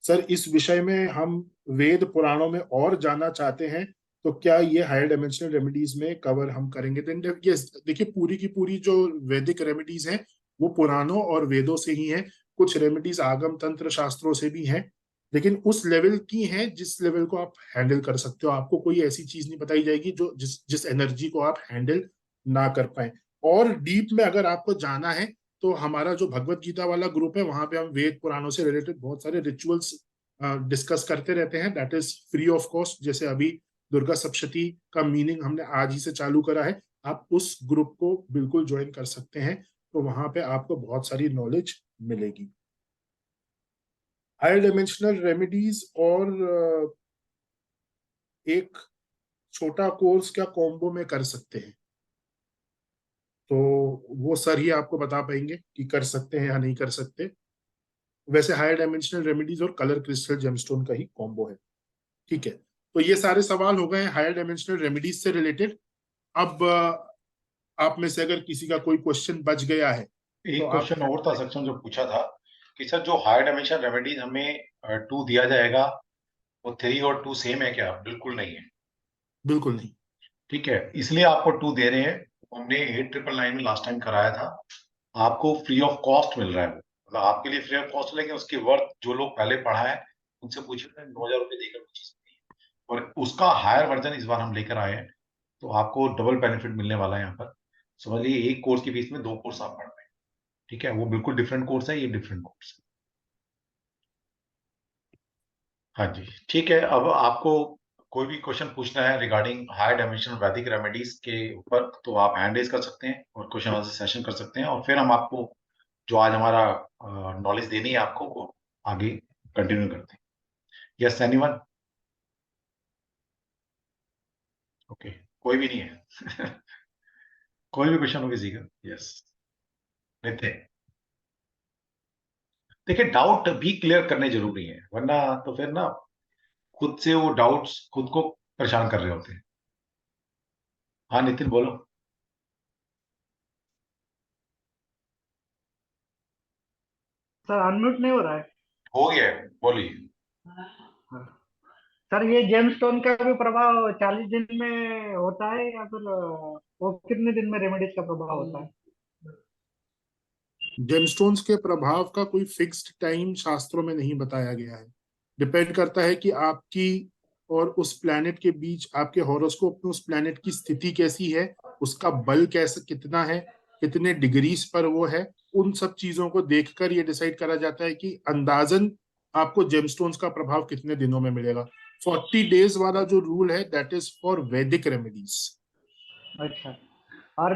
सर इस विषय में हम वेद पुराणों में और जानना चाहते हैं, तो क्या ये हायर डायमेंशनल रेमेडीज में कवर हम करेंगे? देन ये देखिए, पूरी की पूरी जो वैदिक रेमेडीज हैं वो पुराणों और वेदों से ही हैं। कुछ रेमेडीज आगम तंत्र शास्त्रों से भी हैं, लेकिन उस लेवल की हैं जिस लेवल को आप हैंडल कर सकते हो। आपको कोई ऐसी चीज नहीं बताई जाएगी जो जिस एनर्जी को आप हैंडल ना कर पाए। और डीप में अगर आपको जाना है तो हमारा जो भगवत गीता वाला ग्रुप है, वहां पे हम वेद पुराणों से रिलेटेड बहुत सारे रिचुअल्स डिस्कस करते रहते हैं, that is free of cost. जैसे अभी दुर्गा सप्तशती का मीनिंग हमने आज ही से चालू करा है, आप उस ग्रुप को बिल्कुल ज्वाइन कर सकते हैं। तो वहां पे आपको बहुत सारी नॉलेज मिलेगी। हायर डायमेंशनल रेमेडीज और एक छोटा कोर्स क्या कॉम्बो में कर सकते हैं? तो वो सर ही आपको बता पाएंगे कि कर सकते हैं या नहीं कर सकते। वैसे हायर डायमेंशनल रेमेडीज और कलर क्रिस्टल जेमस्टोन का ही कॉम्बो है। ठीक है, तो ये सारे सवाल हो गए हायर डायमेंशनल रेमेडीज से रिलेटेड। अब आप में से अगर किसी का कोई क्वेश्चन बच गया है तो
एक
आप।
क्वेश्चन और था सक्षम जो पूछा था कि सर जो हायर डायमेंशन रेमेडीज हमें 2 दिया जाएगा, वो 3 और 2 सेम है क्या? बिल्कुल नहीं है।
बिल्कुल नहीं।
ठीक है, इसलिए आपको 2 दे रहे हैं। हमने 8999 में लास्ट टाइम कराया था, आपको फ्री ऑफ कॉस्ट मिल रहा है। मतलब आपके लिए फ्री ऑफ कॉस्ट, लेकिन उसकी वर्थ जो लोग पहले पढ़ा है उनसे पूछे तो 9,000 रुपये देकर वो चीज नहीं है। और उसका हायर वर्जन इस बार हम लेकर आए हैं, तो आपको डबल बेनिफिट मिलने वाला है यहाँ पर। समझिए, एक कोर्स की फीस में 2 कोर्स आप पढ़ रहे हैं। ठीक है, वो बिल्कुल डिफरेंट कोर्स है, ये डिफरेंट कोर्स है। हाँ जी, ठीक है। अब आपको कोई भी क्वेश्चन पूछना है रिगार्डिंग हायर डायमेंशन वैदिक रेमेडीज के ऊपर, तो आप हैंड रेज कर सकते हैं और क्वेश्चन आंसर सेशन कर सकते हैं, और फिर हम आपको जो आज हमारा नॉलेज देनी है आपको, वो आगे कंटिन्यू करते हैं। Yes anyone? ओके, कोई भी नहीं है। कोई भी क्वेश्चन हो किसी का? यस नितिन। देखिए डाउट भी क्लियर करने जरूरी है, वरना तो फिर ना खुद से वो डाउट्स खुद को परेशान कर रहे होते हैं। हाँ नितिन बोलो।
सर अनम्यूट नहीं हो रहा है।
हो गया है, बोलिए।
हाँ। सर ये जेमस्टोन का भी प्रभाव 40 दिन में होता है या फिर वो कितने दिन में रेमेडीज का प्रभाव होता है?
जेमस्टोन्स के प्रभाव का कोई फिक्स्ड टाइम शास्त्रों में नहीं बताया गया है। डिपेंड करता है कि आपकी और उस प्लैनेट के बीच, आपके हॉरोस्कोप में उस प्लैनेट की स्थिति कैसी है, उसका बल कैसे कितना है, कितने डिग्रीज पर वो है। उन सब चीजों को देखकर ये डिसाइड करा जाता है कि अंदाजन आपको जेमस्टोन्स का प्रभाव कितने दिनों में मिलेगा। 40 डेज वाला जो रूल है दैट इज फॉर वैदिक रेमेडीज।
अच्छा। और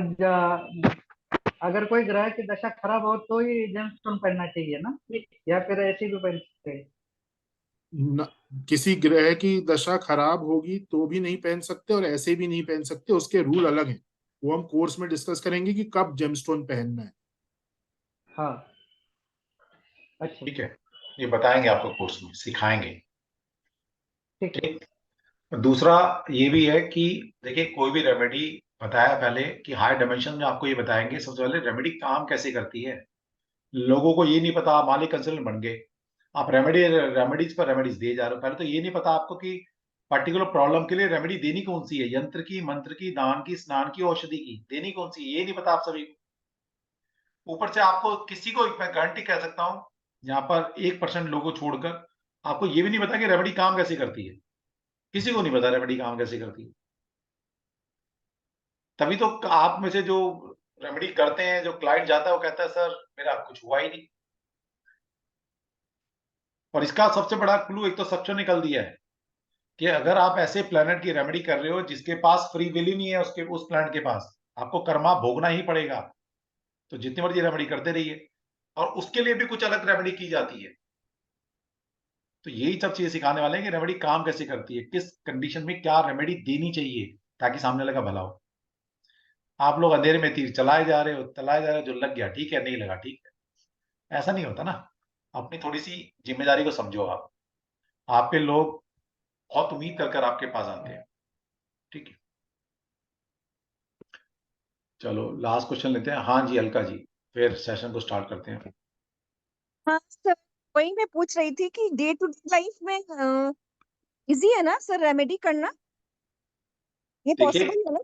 अगर कोई ग्रह की दशा खराब हो तो ही जेमस्टोन पहनना चाहिए ना, या फिर ऐसे भी पहन सकते हैं?
किसी ग्रह की दशा खराब होगी तो भी नहीं पहन सकते और ऐसे भी नहीं पहन सकते, उसके रूल अलग हैं। वो हम कोर्स में डिस्कस करेंगे कि कब जेमस्टोन पहनना है।
हाँ। अच्छा।
ठीक है, ये बताएंगे आपको, कोर्स में सिखाएंगे।
ठीक है।
ठीक। दूसरा ये भी है कि देखिए कोई भी रेमेडी, बताया पहले कि हाई डायमेंशन में आपको ये बताएंगे सबसे पहले रेमेडी काम कैसे करती है। लोगों को ये नहीं पता, आप मालिक कंसल्टेंट बन गए, आप रेमेडीज पर रेमेडीज दिए जा रहे हो, पहले तो ये नहीं पता आपको कि पर्टिकुलर प्रॉब्लम के लिए रेमेडी देनी कौन सी है, यंत्र की, मंत्र की, दान की, स्नान की, औषधि की देनी कौन सी है, ये नहीं पता आप सभी को। ऊपर से आपको किसी को मैं गारंटी कह सकता हूं, यहाँ पर 1% लोगों को छोड़कर आपको ये भी नहीं पता कि रेमेडी काम कैसे करती है। किसी को नहीं पता रेमेडी काम कैसे करती है। तभी तो आप में से जो रेमेडी करते हैं, जो क्लाइंट जाता है वो कहता है सर मेरा कुछ हुआ ही नहीं। और इसका सबसे बड़ा क्लू एक तो सच्चो निकल दिया है कि अगर आप ऐसे प्लेनेट की रेमेडी कर रहे हो जिसके पास फ्री विल ही नहीं है, उसके उस प्लेनेट के पास आपको कर्मा भोगना ही पड़ेगा, तो जितनी मर्जी रेमेडी करते रहिए, और उसके लिए भी कुछ अलग रेमेडी की जाती है। तो यही सब चीजें सिखाने वाले हैं कि रेमेडी काम कैसे करती है, किस कंडीशन में क्या रेमेडी देनी चाहिए ताकि सामने वाले का भला हो। आप लोग अंधेरे में तीर चलाए जा रहे हो, जो लग गया ठीक है, नहीं लगा ठीक है, ऐसा नहीं होता ना। अपनी थोड़ी सी जिम्मेदारी को समझो। आप पे लोग बहुत उम्मीद कर आपके पास आते हैं। ठीक है, चलो लास्ट क्वेश्चन लेते हैं। हाँ जी अलका जी, फिर सेशन को स्टार्ट करते हैं।
हाँ सर, वही मैं पूछ रही थी कि डे टू डे लाइफ में इजी है ना सर रेमेडी करना, ये
देखिए
पॉसिबल है ना?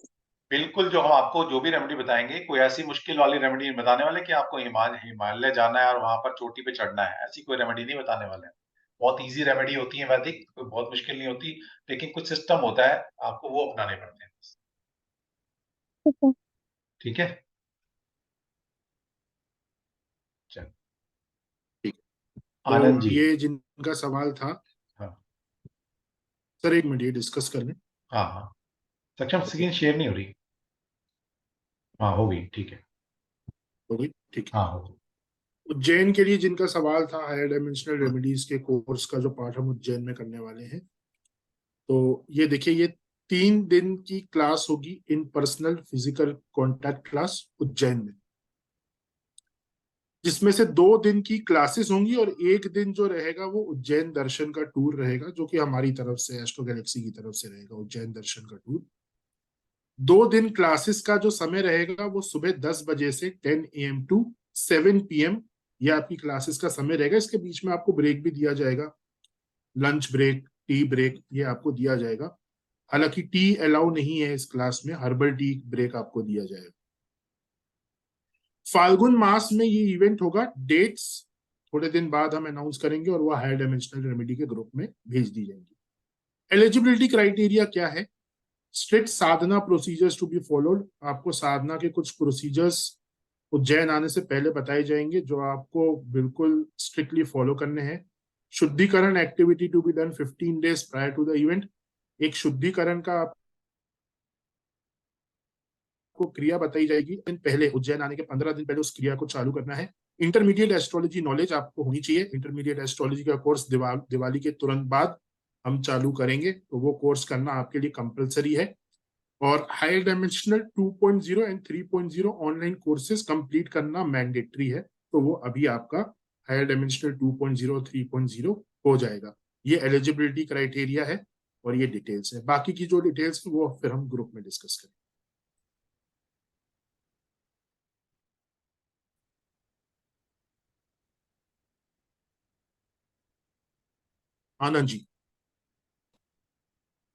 बिल्कुल, जो हम आपको जो भी रेमेडी बताएंगे, कोई ऐसी मुश्किल वाली रेमेडी बताने वाले कि आपको हिमालय जाना है और वहां पर चोटी पे चढ़ना है, ऐसी कोई रेमेडी नहीं बताने वाले हैं। बहुत इजी रेमेडी होती है वैदिक, कोई बहुत मुश्किल नहीं होती, लेकिन कुछ सिस्टम होता है, आपको वो अपनाने पड़ते हैं।
ठीक है।
ठीक है, चलो
ठीक है,
आनंद
तो
जी।
ये जिनका सवाल था,
हाँ
सर एक मिनट ये डिस्कस कर लें।
हाँ हाँ, सक्षम स्क्रीन शेयर नहीं हो रही। हाँ होगी, ठीक है।
हो गई, ठीक है।
हाँ होगी।
उज्जैन के लिए जिनका सवाल था, हायर डायमेंशनल रेमेडीज के कोर्स का जो पाठ हम उज्जैन में करने वाले हैं, तो ये देखिए, ये 3 दिन की क्लास होगी, in personal physical contact class Ujjain में, जिसमें से 2 दिन की क्लासेस होंगी और एक दिन जो रहेगा वो उज्जैन दर्शन का टूर रहेगा, जो कि हमारी तरफ से, एस्ट्रो गैलेक्सी की तरफ से रहेगा उज्जैन दर्शन का टूर। 2 दिन क्लासेस का जो समय रहेगा वो सुबह 10 बजे से 10 AM टू 7 PM, ये आपकी क्लासेस का समय रहेगा। इसके बीच में आपको ब्रेक भी दिया जाएगा, लंच ब्रेक, टी ब्रेक, ये आपको दिया जाएगा। हालांकि टी अलाउ नहीं है इस क्लास में, हर्बल टी ब्रेक आपको दिया जाएगा। फाल्गुन मास में ये इवेंट होगा, डेट्स थोड़े दिन बाद हम अनाउंस करेंगे और वो हायर डायमेंशनल रेमेडी के ग्रुप में भेज दी जाएंगी। एलिजिबिलिटी क्राइटेरिया क्या है? Strict sadhana procedures to be followed. आपको साधना के कुछ प्रोसीजर्स उज्जैन आने से पहले बताए जाएंगे जो आपको बिल्कुल स्ट्रिक्टली फॉलो करने हैं। शुद्धिकरण activity to be done 15 days prior to the event. एक शुद्धिकरण का आपको क्रिया बताई जाएगी, दिन पहले, उज्जैन आने के 15 दिन पहले उस क्रिया को चालू करना है। इंटरमीडिएट एस्ट्रोलॉजी नॉलेज आपको होनी चाहिए। इंटरमीडिएट एस्ट्रोलॉजी का कोर्स दिवाली के तुरंत बाद हम चालू करेंगे, तो वो कोर्स करना आपके लिए कंपलसरी है। और higher dimensional 2.0 and 3.0 online courses complete करना मैंडेटरी है, तो वो अभी आपका हायर डायमेंशनल 2.0 3.0 हो जाएगा। ये एलिजिबिलिटी क्राइटेरिया है और ये डिटेल्स है। बाकी की जो डिटेल्स है वो फिर हम ग्रुप में डिस्कस करेंगे। Anand ji,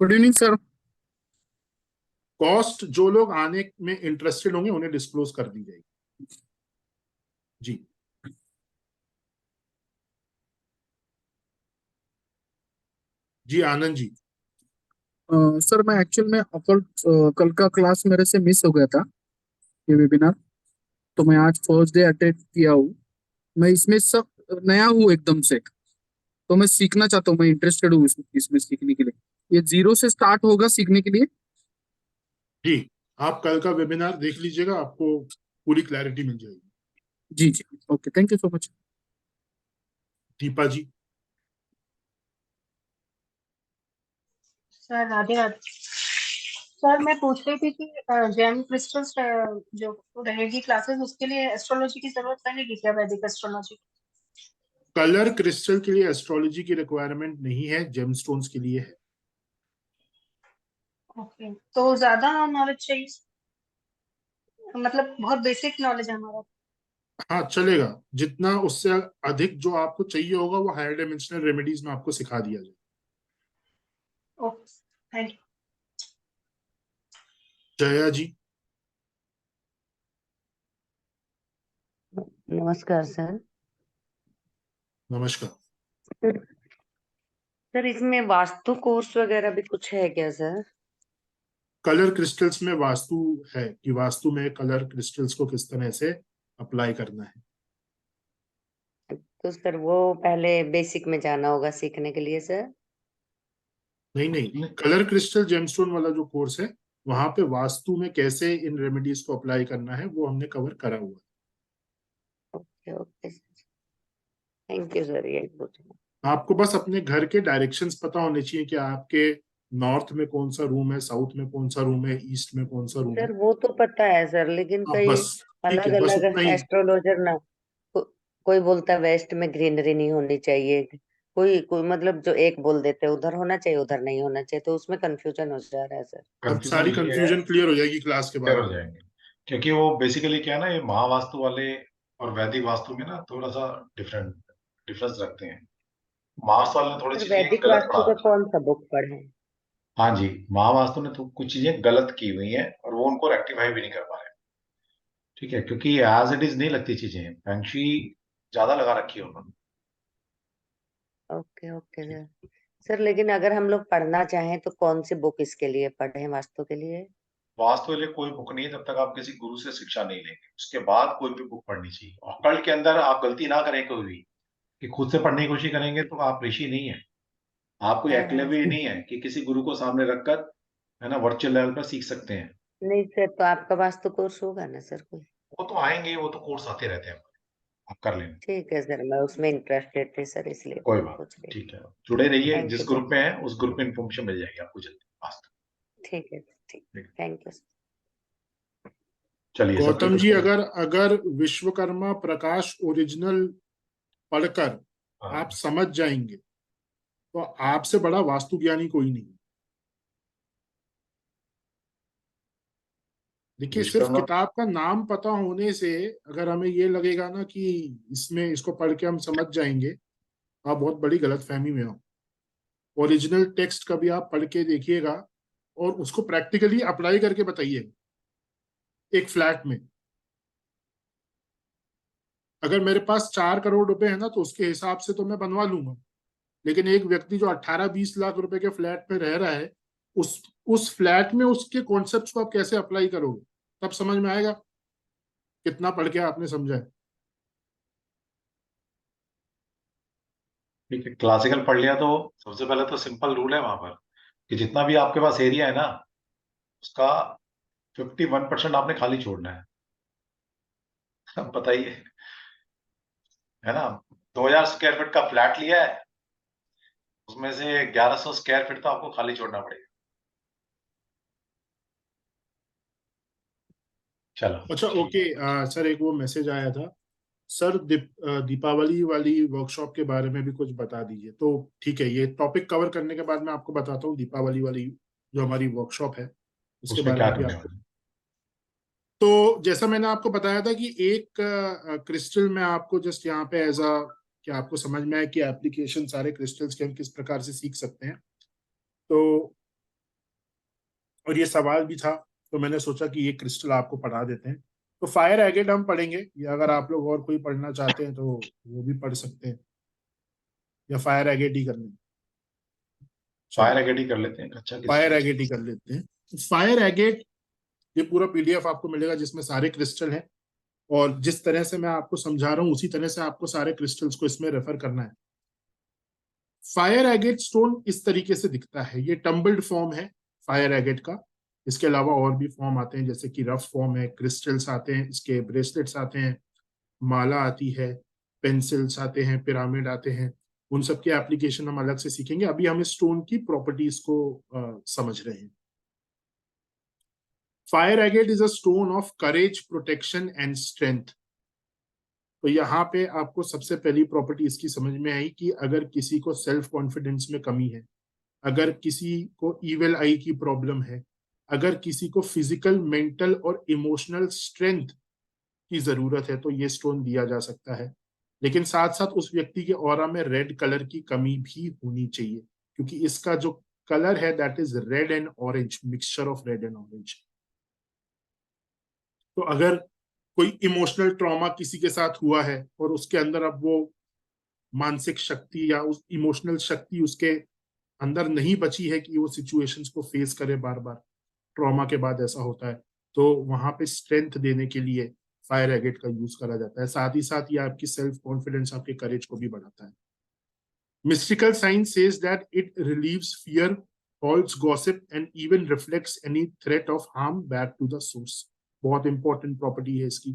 good evening sir.
Cost जो लोग आने में इंटरेस्टेड होंगे उन्हें डिस्क्लोज कर दी जाएगी। जी जी आनंद जी।
सर मैं एक्चुअल में कल का क्लास मेरे से मिस हो गया था, ये वेबिनार। तो मैं आज फर्स्ट डे अटेंड किया हूँ। मैं इसमें सब नया हूँ एकदम से, तो मैं सीखना चाहता हूँ, मैं इंटरेस्टेड हूँ इसमें सीखने के लिए। ये जीरो से स्टार्ट होगा सीखने के लिए?
जी, आप कल का वेबिनार देख लीजिएगा, आपको पूरी क्लैरिटी मिल जाएगी।
जी जी, okay, thank you so much.
Deepa ji.
Sir Radhe Radhe. Sir मैं पूछ रही थी कि जेम क्रिस्टल्स जो रहेगी क्लासेस, उसके लिए एस्ट्रोलॉजी की जरूरत पड़ेगी क्या, वैदिक एस्ट्रोलॉजी?
कलर क्रिस्टल के लिए एस्ट्रोलॉजी की रिक्वायरमेंट नहीं है, जेमस्टोन्स के लिए है।
ओके, तो ज्यादा नॉलेज चाहिए, मतलब बहुत बेसिक नॉलेज है हमारा?
हाँ चलेगा, जितना उससे अधिक जो आपको चाहिए होगा वो हायर डायमेंशनल रेमेडीज में आपको सिखा दिया जाए।
Okay, thank you.
Jaya ji.
नमस्कार सर।
नमस्कार।
सर इसमें वास्तु कोर्स वगैरह भी कुछ है क्या सर?
कलर क्रिस्टल्स में वास्तु है कि वास्तु में कलर क्रिस्टल्स को किस तरह से अप्लाई करना है।
तो सर वो पहले बेसिक में जाना होगा सीखने के लिए सर?
नहीं नहीं, कलर क्रिस्टल जेमस्टोन वाला जो कोर्स है वहां पे वास्तु में कैसे इन रेमेडीज को अप्लाई करना है वो हमने कवर करा हुआ है।
Okay okay, thank you sir, यही पूछना।
आपको बस अपने घर के डायरेक्शंस पता होने चाहिए कि आपके नॉर्थ में कौन सा रूम है, साउथ में कौन सा रूम है, ईस्ट में कौन सा रूम है।
सर वो तो पता है सर, लेकिन
आप
कई
बस, ठीक
अलग
है, बस
अलग
उतना ही।
एस्ट्रोलॉजर ना, कोई बोलता है वेस्ट में ग्रीनरी नहीं होनी चाहिए, कोई कोई मतलब जो एक बोल देते हैं उधर होना चाहिए उधर नहीं होना चाहिए, तो उसमें कंफ्यूजन हो जा रहा है सर।
अब
कंफ्यूजन
सारी
ये है,
कंफ्यूजन क्लियर हो जाएगी क्लास के
क्लियर
बाद।
हो जाएंगे, क्योंकि वो बेसिकली क्या है ना, ये महावास्तु वाले और वैदिक वास्तु में ना थोड़ा सा डिफरेंस रखते हैं। महावास्तु वाले ने थोड़ी
सर
चीजें
वैदिक
गलत
वास्तु
पढ़ा
का
रखी।
कौन सा बुक पढ़े?
हाँ जी, महावास्तु ने तो कुछ चीजें गलत की हुई हैं और वो उनको रेक्टिफाई भी नहीं कर पा रहे। ठीक है, क्योंकि एज इट इज नहीं लगती चीजें, फैंक्शी ज्यादा लगा रखी है उन्होंने।
Okay okay sir. सर लेकिन अगर हम लोग पढ़ना चाहें तो कौन सी बुक इसके लिए पढ़ें, वास्तु के लिए?
वास्तु के लिए कोई बुक नहीं है जब तक आप किसी गुरु से शिक्षा नहीं लेंगे, उसके बाद कोई भी बुक पढ़नी चाहिए। और कल के अंदर आप गलती ना करें कोई भी, कि खुद से पढ़ने की कोशिश करेंगे तो आप ऋषि नहीं है, आप कोई
हाँ हाँ।
एकलव्य नहीं है कि किसी गुरु को सामने रखकर है ना वर्चुअल लेवल पर सीख सकते हैं।
नहीं सर, तो आपका वास्तु कोर्स होगा ना सर कोई?
वो तो आएंगे, वो तो कोर्स आते रहते हैं, आप कर लेना।
ठीक है सर, मैं उसमें इंटरेस्टेड थी सर, इसलिए
कोई बात
पूछ रही।
ठीक है, जुड़े रहिए,
थैंक
जिस
यू सर।
ग्रुप में है उस ग्रुप में इन्फॉर्मेशन मिल जाएगी आपको जल्दी वास्तु।
ठीक है ठीक,
ठीक।
Thank you sir.
चलिए सबके
गौतम
कुछ
जी, अगर विश्वकर्मा प्रकाश ओरिजिनल पढ़कर
हाँ।
आप समझ जाएंगे तो आपसे बड़ा वास्तु ज्ञानी कोई नहीं। देखिए, सिर्फ
विश्वकर्मा
किताब का नाम पता होने से अगर हमें ये लगेगा ना कि इसमें इसको पढ़ के हम समझ जाएंगे, तो आप बहुत बड़ी गलतफहमी में हो। ओरिजिनल टेक्स्ट कभी आप पढ़ के देखिएगा और उसको प्रैक्टिकली अप्लाई करके बताइए एक फ्लैट में। अगर मेरे पास 4 करोड़ रुपए है ना तो उसके हिसाब से तो मैं बनवा लूंगा, लेकिन एक व्यक्ति जो 18-20 लाख रुपए के फ्लैट में रह रहा है, उस फ्लैट में उसके कॉन्सेप्ट्स को आप कैसे अप्लाई करोगे, तब समझ में आएगा कितना पढ़ के आपने समझा है।
ठीक है, क्लासिकल पढ़ लिया तो सबसे पहले तो सिंपल रूल है वहां पर कि जितना भी आपके पास एरिया है ना, उसका 51% आपने खाली छोड़ना है। अब बताइए, है ना, 2000 स्क्वायर फीट का फ्लैट लिया है, उसमें से 1100 स्क्वायर फीट तो आपको खाली छोड़ना पड़ेगा। चलो
अच्छा,
ठीक
ओके।
है।
सर एक वो मैसेज आया था सर, दीपावली वाली वर्कशॉप के बारे में भी कुछ बता दीजिए। तो ठीक है, ये टॉपिक कवर करने के बाद मैं आपको बताता हूँ दीपावली वाली जो हमारी वर्कशॉप है उसके
उसमें
बारे
क्या
में भी
करने
आपको।
वाले हैं?
तो जैसा मैंने आपको बताया था कि एक क्रिस्टल में आपको जस्ट यहाँ पे एज अ, कि आपको समझ में आए कि एप्लीकेशन सारे क्रिस्टल्स के हम किस प्रकार से सीख सकते हैं। तो और ये सवाल भी था, तो मैंने सोचा कि ये क्रिस्टल आपको पढ़ा देते हैं। तो फायर एगेट हम पढ़ेंगे, या अगर आप लोग और कोई पढ़ना चाहते हैं तो वो भी पढ़ सकते हैं, या फायर एगेट ही कर लें।
फायर
चलो,
एगेट ही कर लेते हैं, अच्छा
फायर
क्रिस्टल।
एगेट ही कर लेते हैं। फायर एगेट, ये पूरा पीडीएफ आपको मिलेगा जिसमें सारे क्रिस्टल हैं, और जिस तरह से मैं आपको समझा रहा हूँ उसी तरह से आपको सारे क्रिस्टल्स को इसमें रेफर करना है। फायर एगेट स्टोन इस तरीके से दिखता है, ये टम्बल्ड फॉर्म है फायर एगेट का। इसके अलावा और भी फॉर्म आते हैं, जैसे कि रफ फॉर्म है, क्रिस्टल्स आते हैं, इसके ब्रेसलेट्स आते हैं, माला आती है, पेंसिल्स आते हैं, पिरामिड आते हैं। उन सब की एप्लीकेशन हम अलग से सीखेंगे, अभी हम इस स्टोन की प्रॉपर्टीज को समझ रहे हैं। Fire agate is a stone of courage, protection and strength. तो यहाँ पे आपको सबसे पहली प्रॉपर्टी इसकी समझ में आई कि अगर किसी को सेल्फ कॉन्फिडेंस में कमी है, अगर किसी को इविल आई की प्रॉब्लम है, अगर किसी को फिजिकल, मेंटल और इमोशनल स्ट्रेंथ की जरूरत है, तो ये स्टोन दिया जा सकता है। लेकिन साथ साथ उस व्यक्ति के ऑरा में रेड कलर की कमी भी होनी चाहिए, क्योंकि इसका जो कलर है that is red and orange, mixture of red and orange. तो अगर कोई इमोशनल ट्रॉमा किसी के साथ हुआ है और उसके अंदर अब वो मानसिक शक्ति या उस इमोशनल शक्ति उसके अंदर नहीं बची है कि वो सिचुएशंस को फेस करे बार बार, ट्रॉमा के बाद ऐसा होता है, तो वहां पे स्ट्रेंथ देने के लिए फायर एगेट का यूज करा जाता है। साथ ही साथ ये आपकी सेल्फ कॉन्फिडेंस, आपके करेज को भी बढ़ाता है। Mystical science says that it relieves fear, halts gossip and even reflects any threat of harm back to the source। बहुत इंपॉर्टेंट प्रॉपर्टी है इसकी।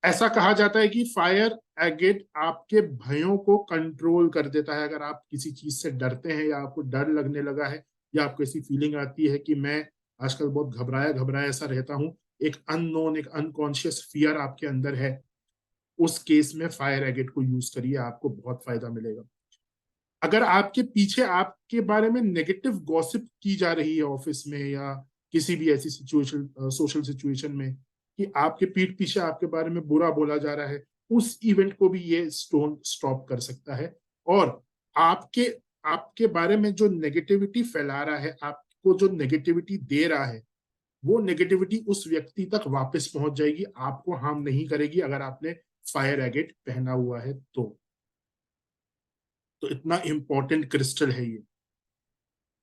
ऐसा कहा जाता है कि फायर एगेट आपके भयों को कंट्रोल कर देता है। अगर आप किसी चीज से डरते हैं, या आपको डर लगने लगा है, या आपको ऐसी फीलिंग आती है कि मैं आजकल बहुत घबराया घबराया ऐसा रहता हूँ, एक अननोन, एक अनकॉन्शियस फियर आपके अंदर है, उस केस में फायर एगेट को यूज करिए, आपको बहुत फायदा मिलेगा। अगर आपके पीछे आपके बारे में नेगेटिव गॉसिप की जा रही है ऑफिस में, या किसी भी ऐसी सिचुएशन, सोशल सिचुएशन में, कि आपके पीठ पीछे आपके बारे में बुरा बोला जा रहा है, उस इवेंट को भी ये स्टोन स्टॉप कर सकता है। और आपके आपके बारे में जो नेगेटिविटी फैला रहा है, आपको जो नेगेटिविटी दे रहा है, वो नेगेटिविटी उस व्यक्ति तक वापस पहुंच जाएगी, आपको हार्म नहीं करेगी, अगर आपने फायर एगेट पहना हुआ है तो इतना इंपॉर्टेंट क्रिस्टल है ये।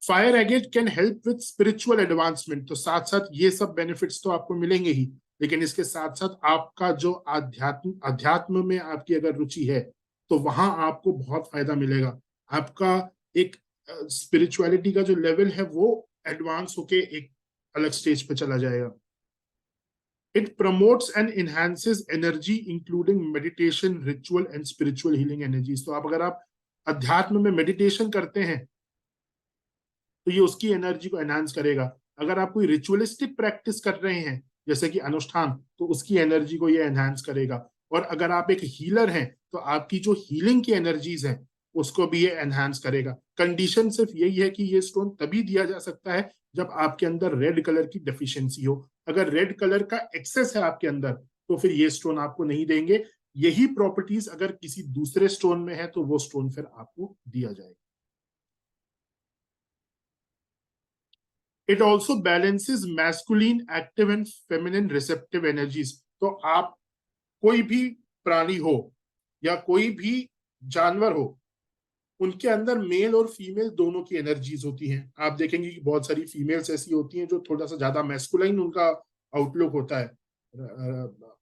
Fire agate can help with spiritual advancement. तो साथ साथ ये सब बेनिफिट्स तो आपको मिलेंगे ही, लेकिन इसके साथ साथ आपका जो अध्यात्म में आपकी अगर रुचि है, तो वहां आपको बहुत फायदा मिलेगा। आपका एक स्पिरिचुअलिटी का जो लेवल है वो एडवांस होके एक अलग स्टेज पे चला जाएगा। It promotes and enhances energy including meditation, ritual and spiritual healing energies. तो अगर आप अध्यात्म में मेडिटेशन करते हैं तो ये उसकी एनर्जी को एनहांस करेगा। अगर आप कोई रिचुअलिस्टिक प्रैक्टिस कर रहे हैं, जैसे कि अनुष्ठान, तो उसकी एनर्जी को ये एनहांस करेगा। और अगर आप एक हीलर हैं, तो आपकी जो हीलिंग की एनर्जीज हैं उसको भी ये एनहांस करेगा। कंडीशन सिर्फ यही है कि ये स्टोन तभी दिया जा सकता है जब आपके अंदर रेड कलर की डेफिशिएंसी हो। अगर रेड कलर का एक्सेस है आपके अंदर, तो फिर ये स्टोन आपको नहीं देंगे। यही प्रॉपर्टीज अगर किसी दूसरे स्टोन में है, तो वो स्टोन फिर आपको दिया जाएगा। It also balances masculine active and feminine receptive energies. तो आप कोई भी प्राणी हो या कोई भी जानवर हो, उनके अंदर मेल और फीमेल दोनों की एनर्जीज होती हैं। आप देखेंगे कि बहुत सारी फीमेल्स ऐसी होती हैं जो थोड़ा सा ज्यादा मैस्कुलाइन उनका आउटलुक होता है,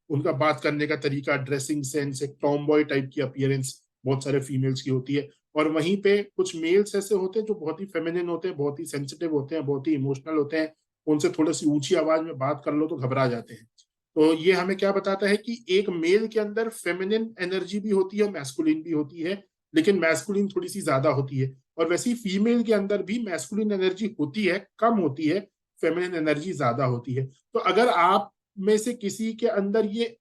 उनका बात करने का तरीका, ड्रेसिंग सेंस, एक टॉम बॉय टाइप की अपीयरेंस बहुत सारे फीमेल्स की होती है। और वहीं पे कुछ मेल्स ऐसे होते हैं जो बहुत ही फेमिनिन होते हैं, बहुत ही सेंसिटिव होते हैं, बहुत ही इमोशनल होते हैं। उनसे थोड़ी सी ऊंची आवाज में बात कर लो तो घबरा जाते हैं। तो ये हमें क्या बताता है कि एक मेल के अंदर फेमिनिन एनर्जी भी होती है और मैस्कुलिन भी होती है, लेकिन मैस्कुलिन थोड़ी सी ज्यादा होती है। और वैसे ही फीमेल के अंदर भी मैस्कुलिन एनर्जी होती है, कम होती है, फेमिनिन एनर्जी ज्यादा होती है। तो अगर आप में से किसी के अंदर ये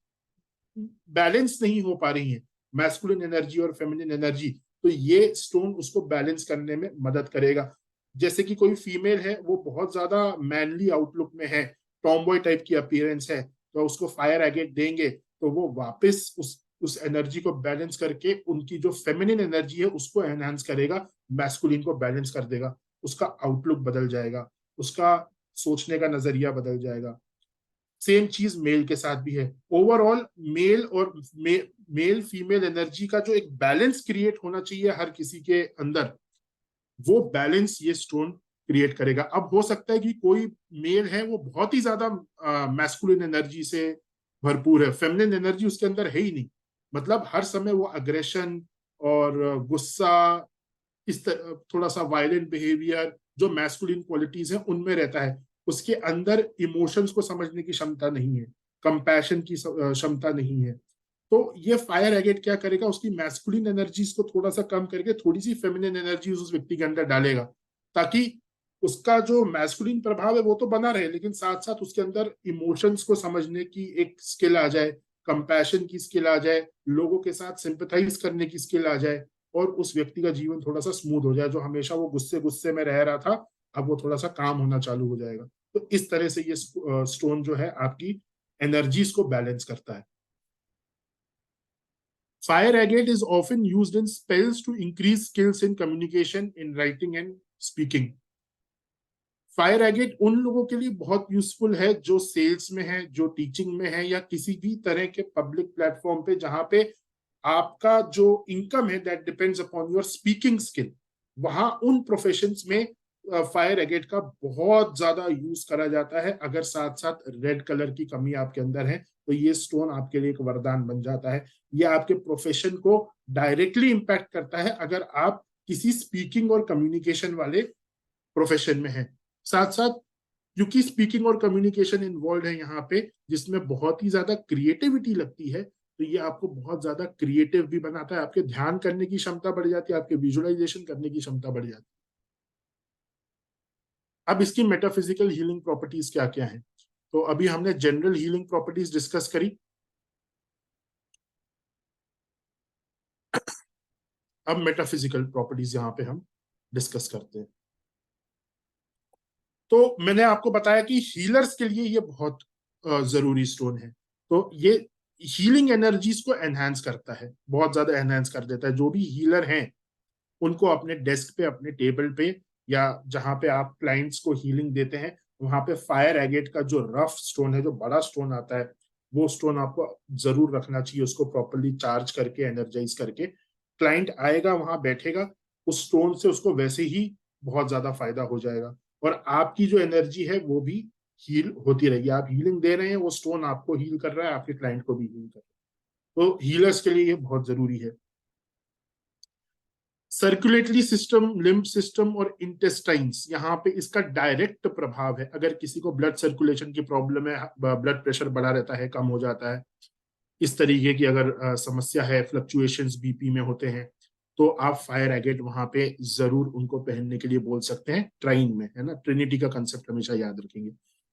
बैलेंस नहीं हो पा रही है, मैस्कुलिन एनर्जी और फेमिनिन एनर्जी, तो ये स्टोन उसको बैलेंस करने में मदद करेगा। जैसे कि कोई फीमेल है, वो बहुत ज्यादा मैनली आउटलुक में है, टॉमबॉय टाइप की अपीयरेंस है, तो उसको फायर एगेट देंगे तो वो वापस उस एनर्जी को बैलेंस करके उनकी जो फेमिनिन एनर्जी है उसको एनहांस करेगा, मैस्कुलिन को बैलेंस कर देगा, उसका आउटलुक बदल जाएगा, उसका सोचने का नजरिया बदल जाएगा। सेम चीज मेल के साथ भी है। ओवरऑल मेल और मेल फीमेल एनर्जी का जो एक बैलेंस क्रिएट होना चाहिए हर किसी के अंदर, वो बैलेंस ये स्टोन क्रिएट करेगा। अब हो सकता है कि कोई मेल है वो बहुत ही ज्यादा मैस्कुलिन एनर्जी से भरपूर है, फेमिनिन एनर्जी उसके अंदर है ही नहीं, मतलब हर समय वो अग्रेशन और गुस्सा, इस थोड़ा सा वायलेंट बिहेवियर, जो मैस्कुलिन क्वालिटीज हैं उनमें रहता है। उसके अंदर इमोशंस को समझने की क्षमता नहीं है, कंपैशन की क्षमता नहीं है। तो ये फायर एगेट क्या करेगा, उसकी मैस्कुलिन एनर्जीज को थोड़ा सा कम करके थोड़ी सी फेमिनिन एनर्जीज उस व्यक्ति के अंदर डालेगा, ताकि उसका जो मैस्कुलिन प्रभाव है वो तो बना रहे, लेकिन साथ साथ उसके अंदर इमोशंस को समझने की एक स्किल आ जाए, कंपैशन की स्किल आ जाए, लोगों के साथ सिंपैथाइज करने की स्किल आ जाए, और उस व्यक्ति का जीवन थोड़ा सा स्मूथ हो जाए। जो हमेशा वो गुस्से गुस्से में रह रहा था, अब वो थोड़ा सा काम होना चालू हो जाएगा। तो इस तरह से ये स्टोन जो है आपकी एनर्जीज को बैलेंस करता है। Fire agate is often used in spells to increase skills in communication, in writing and speaking. Fire agate उन लोगों के लिए बहुत यूजफुल है जो सेल्स में है, जो टीचिंग में है, या किसी भी तरह के पब्लिक प्लेटफॉर्म पे जहां पे आपका जो इनकम है that depends upon your speaking skill, वहां उन प्रोफेशंस में फायर एगेट का बहुत ज्यादा यूज करा जाता है। अगर साथ साथ रेड कलर की कमी आपके अंदर है तो ये स्टोन आपके लिए एक वरदान बन जाता है। ये आपके प्रोफेशन को डायरेक्टली इंपैक्ट करता है अगर आप किसी स्पीकिंग और कम्युनिकेशन वाले प्रोफेशन में है। साथ साथ क्योंकि स्पीकिंग और कम्युनिकेशन इन्वॉल्व है यहाँ पे, जिसमें बहुत ही ज्यादा क्रिएटिविटी लगती है, तो ये आपको बहुत ज्यादा क्रिएटिव भी बनाता है, आपके ध्यान करने की क्षमता बढ़ जाती है, आपके विजुअलाइजेशन करने की क्षमता बढ़ जाती है। अब इसकी मेटाफिजिकल हीलिंग प्रॉपर्टीज क्या क्या हैं? तो अभी हमने जनरल हीलिंग प्रॉपर्टीज डिस्कस करी, अब मेटाफिजिकल प्रॉपर्टीज यहाँ पे हम डिस्कस करते हैं। तो मैंने आपको बताया कि हीलर्स के लिए ये बहुत जरूरी स्टोन है। तो ये हीलिंग एनर्जीज को एनहांस करता है, बहुत ज्यादा एनहांस कर देता है। जो भी हीलर हैं उनको अपने डेस्क पे, अपने टेबल पे, या जहां पे आप क्लाइंट्स को हीलिंग देते हैं, वहां पे फायर एगेट का जो रफ स्टोन है, जो बड़ा स्टोन आता है, वो स्टोन आपको जरूर रखना चाहिए। उसको प्रॉपरली चार्ज करके, एनर्जाइज करके, क्लाइंट आएगा, वहां बैठेगा, उस स्टोन से उसको वैसे ही बहुत ज्यादा फायदा हो जाएगा, और आपकी जो एनर्जी है वो भी हील होती रहेगी। आप हीलिंग दे रहे हैं, वो स्टोन आपको हील कर रहा है, आपके क्लाइंट को भी हील कर रहा है। तो हीलर्स के लिए ये बहुत जरूरी है। सर्कुलेटरी सिस्टम, लिम्फ सिस्टम और इंटेस्टाइन्स, यहाँ पे इसका डायरेक्ट प्रभाव है। अगर किसी को ब्लड सर्कुलेशन की प्रॉब्लम है, ब्लड प्रेशर बढ़ा रहता है, कम हो जाता है, इस तरीके की अगर समस्या है, फ्लक्चुएशंस बीपी में होते हैं, तो आप फायर एगेट वहां पे जरूर उनको पहनने के लिए बोल सकते हैं। ट्राइन में है ना, ट्रिनिटी का कंसेप्ट हमेशा याद रखेंगे।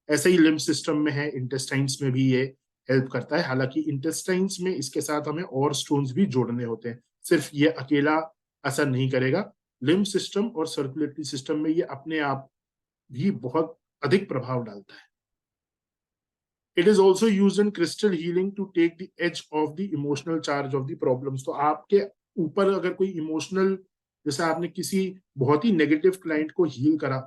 ऐसे ही लिम्फ सिस्टम में है, इंटेस्टाइन्स में भी ये हेल्प करता है। हालांकि इंटेस्टाइन्स में इसके साथ हमें और स्टोन्स भी जोड़ने होते हैं, सिर्फ ये अकेला असर नहीं करेगा। लिम्फ सिस्टम और सर्कुलेटरी सिस्टम में ये अपने आप भी बहुत अधिक प्रभाव डालता है। It is also used in crystal healing to take the edge of the emotional charge of the problems. तो आपके ऊपर अगर कोई इमोशनल, जैसे आपने किसी बहुत ही नेगेटिव क्लाइंट को हील करा,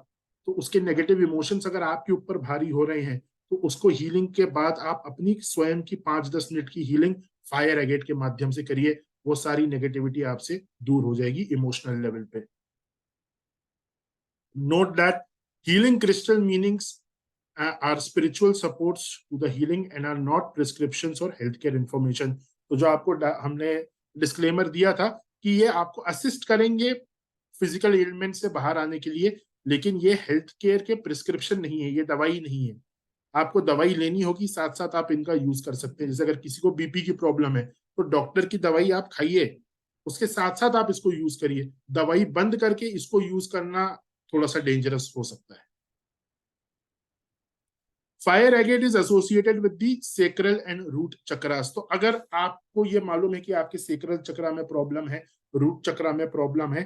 तो उसके नेगेटिव इमोशंस अगर आपके ऊपर भारी हो रहे हैं, तो उसको हीलिंग के बाद आप अपनी स्वयं की 5-10 मिनट की हीलिंग फायर एगेट के माध्यम से करिए, वो सारी नेगेटिविटी आपसे दूर हो जाएगी इमोशनल लेवल पे। Note that healing crystal meanings are spiritual supports to the healing and are not prescriptions or healthcare information. तो जो आपको हमने डिस्क्लेमर दिया था कि ये आपको असिस्ट करेंगे फिजिकल एलिमेंट से बाहर आने के लिए, लेकिन ये हेल्थ केयर के प्रिस्क्रिप्शन नहीं है, ये दवाई नहीं है। आपको दवाई लेनी होगी, साथ साथ आप इनका यूज कर सकते हैं। जैसे अगर किसी को बीपी की प्रॉब्लम है तो डॉक्टर की दवाई आप खाइए, उसके साथ साथ आप इसको यूज करिए। दवाई बंद करके इसको यूज करना थोड़ा सा डेंजरस हो सकता है। Fire agate is associated with the sacral and root chakras. तो अगर आपको ये मालूम है कि आपके सेक्रल चक्रा में प्रॉब्लम है, रूट चक्रा में प्रॉब्लम है,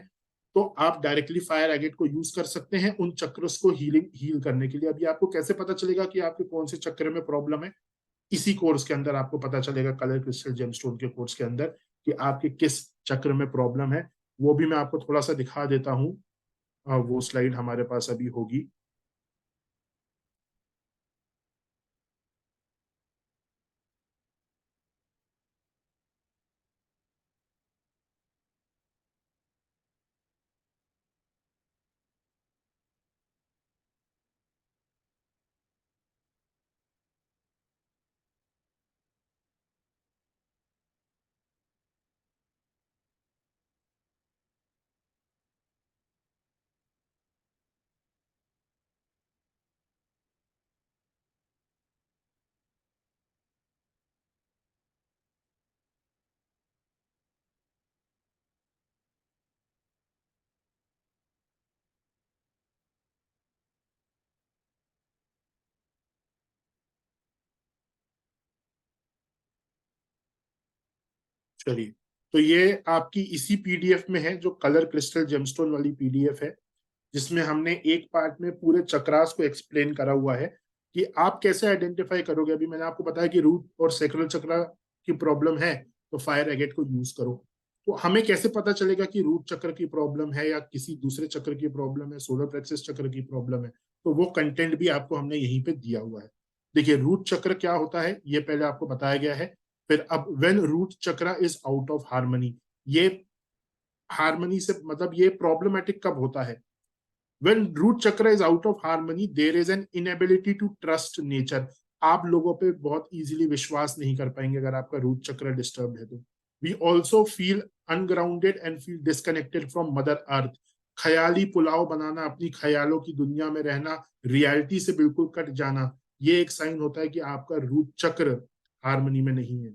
तो आप डायरेक्टली फायर एगेट को यूज कर सकते हैं उन चक्रस को हील करने के लिए। अभी आपको कैसे पता चलेगा कि आपके कौन से चक्र में प्रॉब्लम है? इसी कोर्स के अंदर आपको पता चलेगा, कलर क्रिस्टल जेमस्टोन के कोर्स के अंदर, कि आपके किस चक्र में प्रॉब्लम है। वो भी मैं आपको थोड़ा सा दिखा देता हूँ, वो स्लाइड हमारे पास अभी होगी। चलिए, तो ये आपकी इसी पीडीएफ में है, जो कलर क्रिस्टल जेमस्टोन वाली पीडीएफ है, जिसमें हमने एक पार्ट में पूरे चक्रास को एक्सप्लेन करा हुआ है कि आप कैसे आइडेंटिफाई करोगे। अभी मैंने आपको बताया कि रूट और सेक्रल चक्र की प्रॉब्लम है तो फायर एगेट को यूज करो। तो हमें कैसे पता चलेगा कि रूट चक्र की प्रॉब्लम है या किसी दूसरे चक्र की प्रॉब्लम है, सोलर प्लेक्सस चक्र की प्रॉब्लम है? तो वो कंटेंट भी आपको हमने यहीं पे दिया हुआ है। देखिए, रूट चक्र क्या होता है ये पहले आपको बताया गया है। फिर अब व्हेन रूट चक्र इज आउट ऑफ हार्मनी, ये हार्मनी से मतलब ये प्रॉब्लमेटिक कब होता है? When root chakra is out of harmony, there is an inability to trust nature. आप लोगों पे बहुत इजीली विश्वास नहीं कर पाएंगे अगर आपका रूट चक्र डिस्टर्ब है तो। We also feel ungrounded and feel disconnected from Mother Earth. ख्याली पुलाव बनाना, अपनी ख्यालों की दुनिया में रहना, रियलिटी से बिल्कुल कट जाना, ये एक साइन होता है कि आपका रूट चक्र हार्मनी में नहीं है।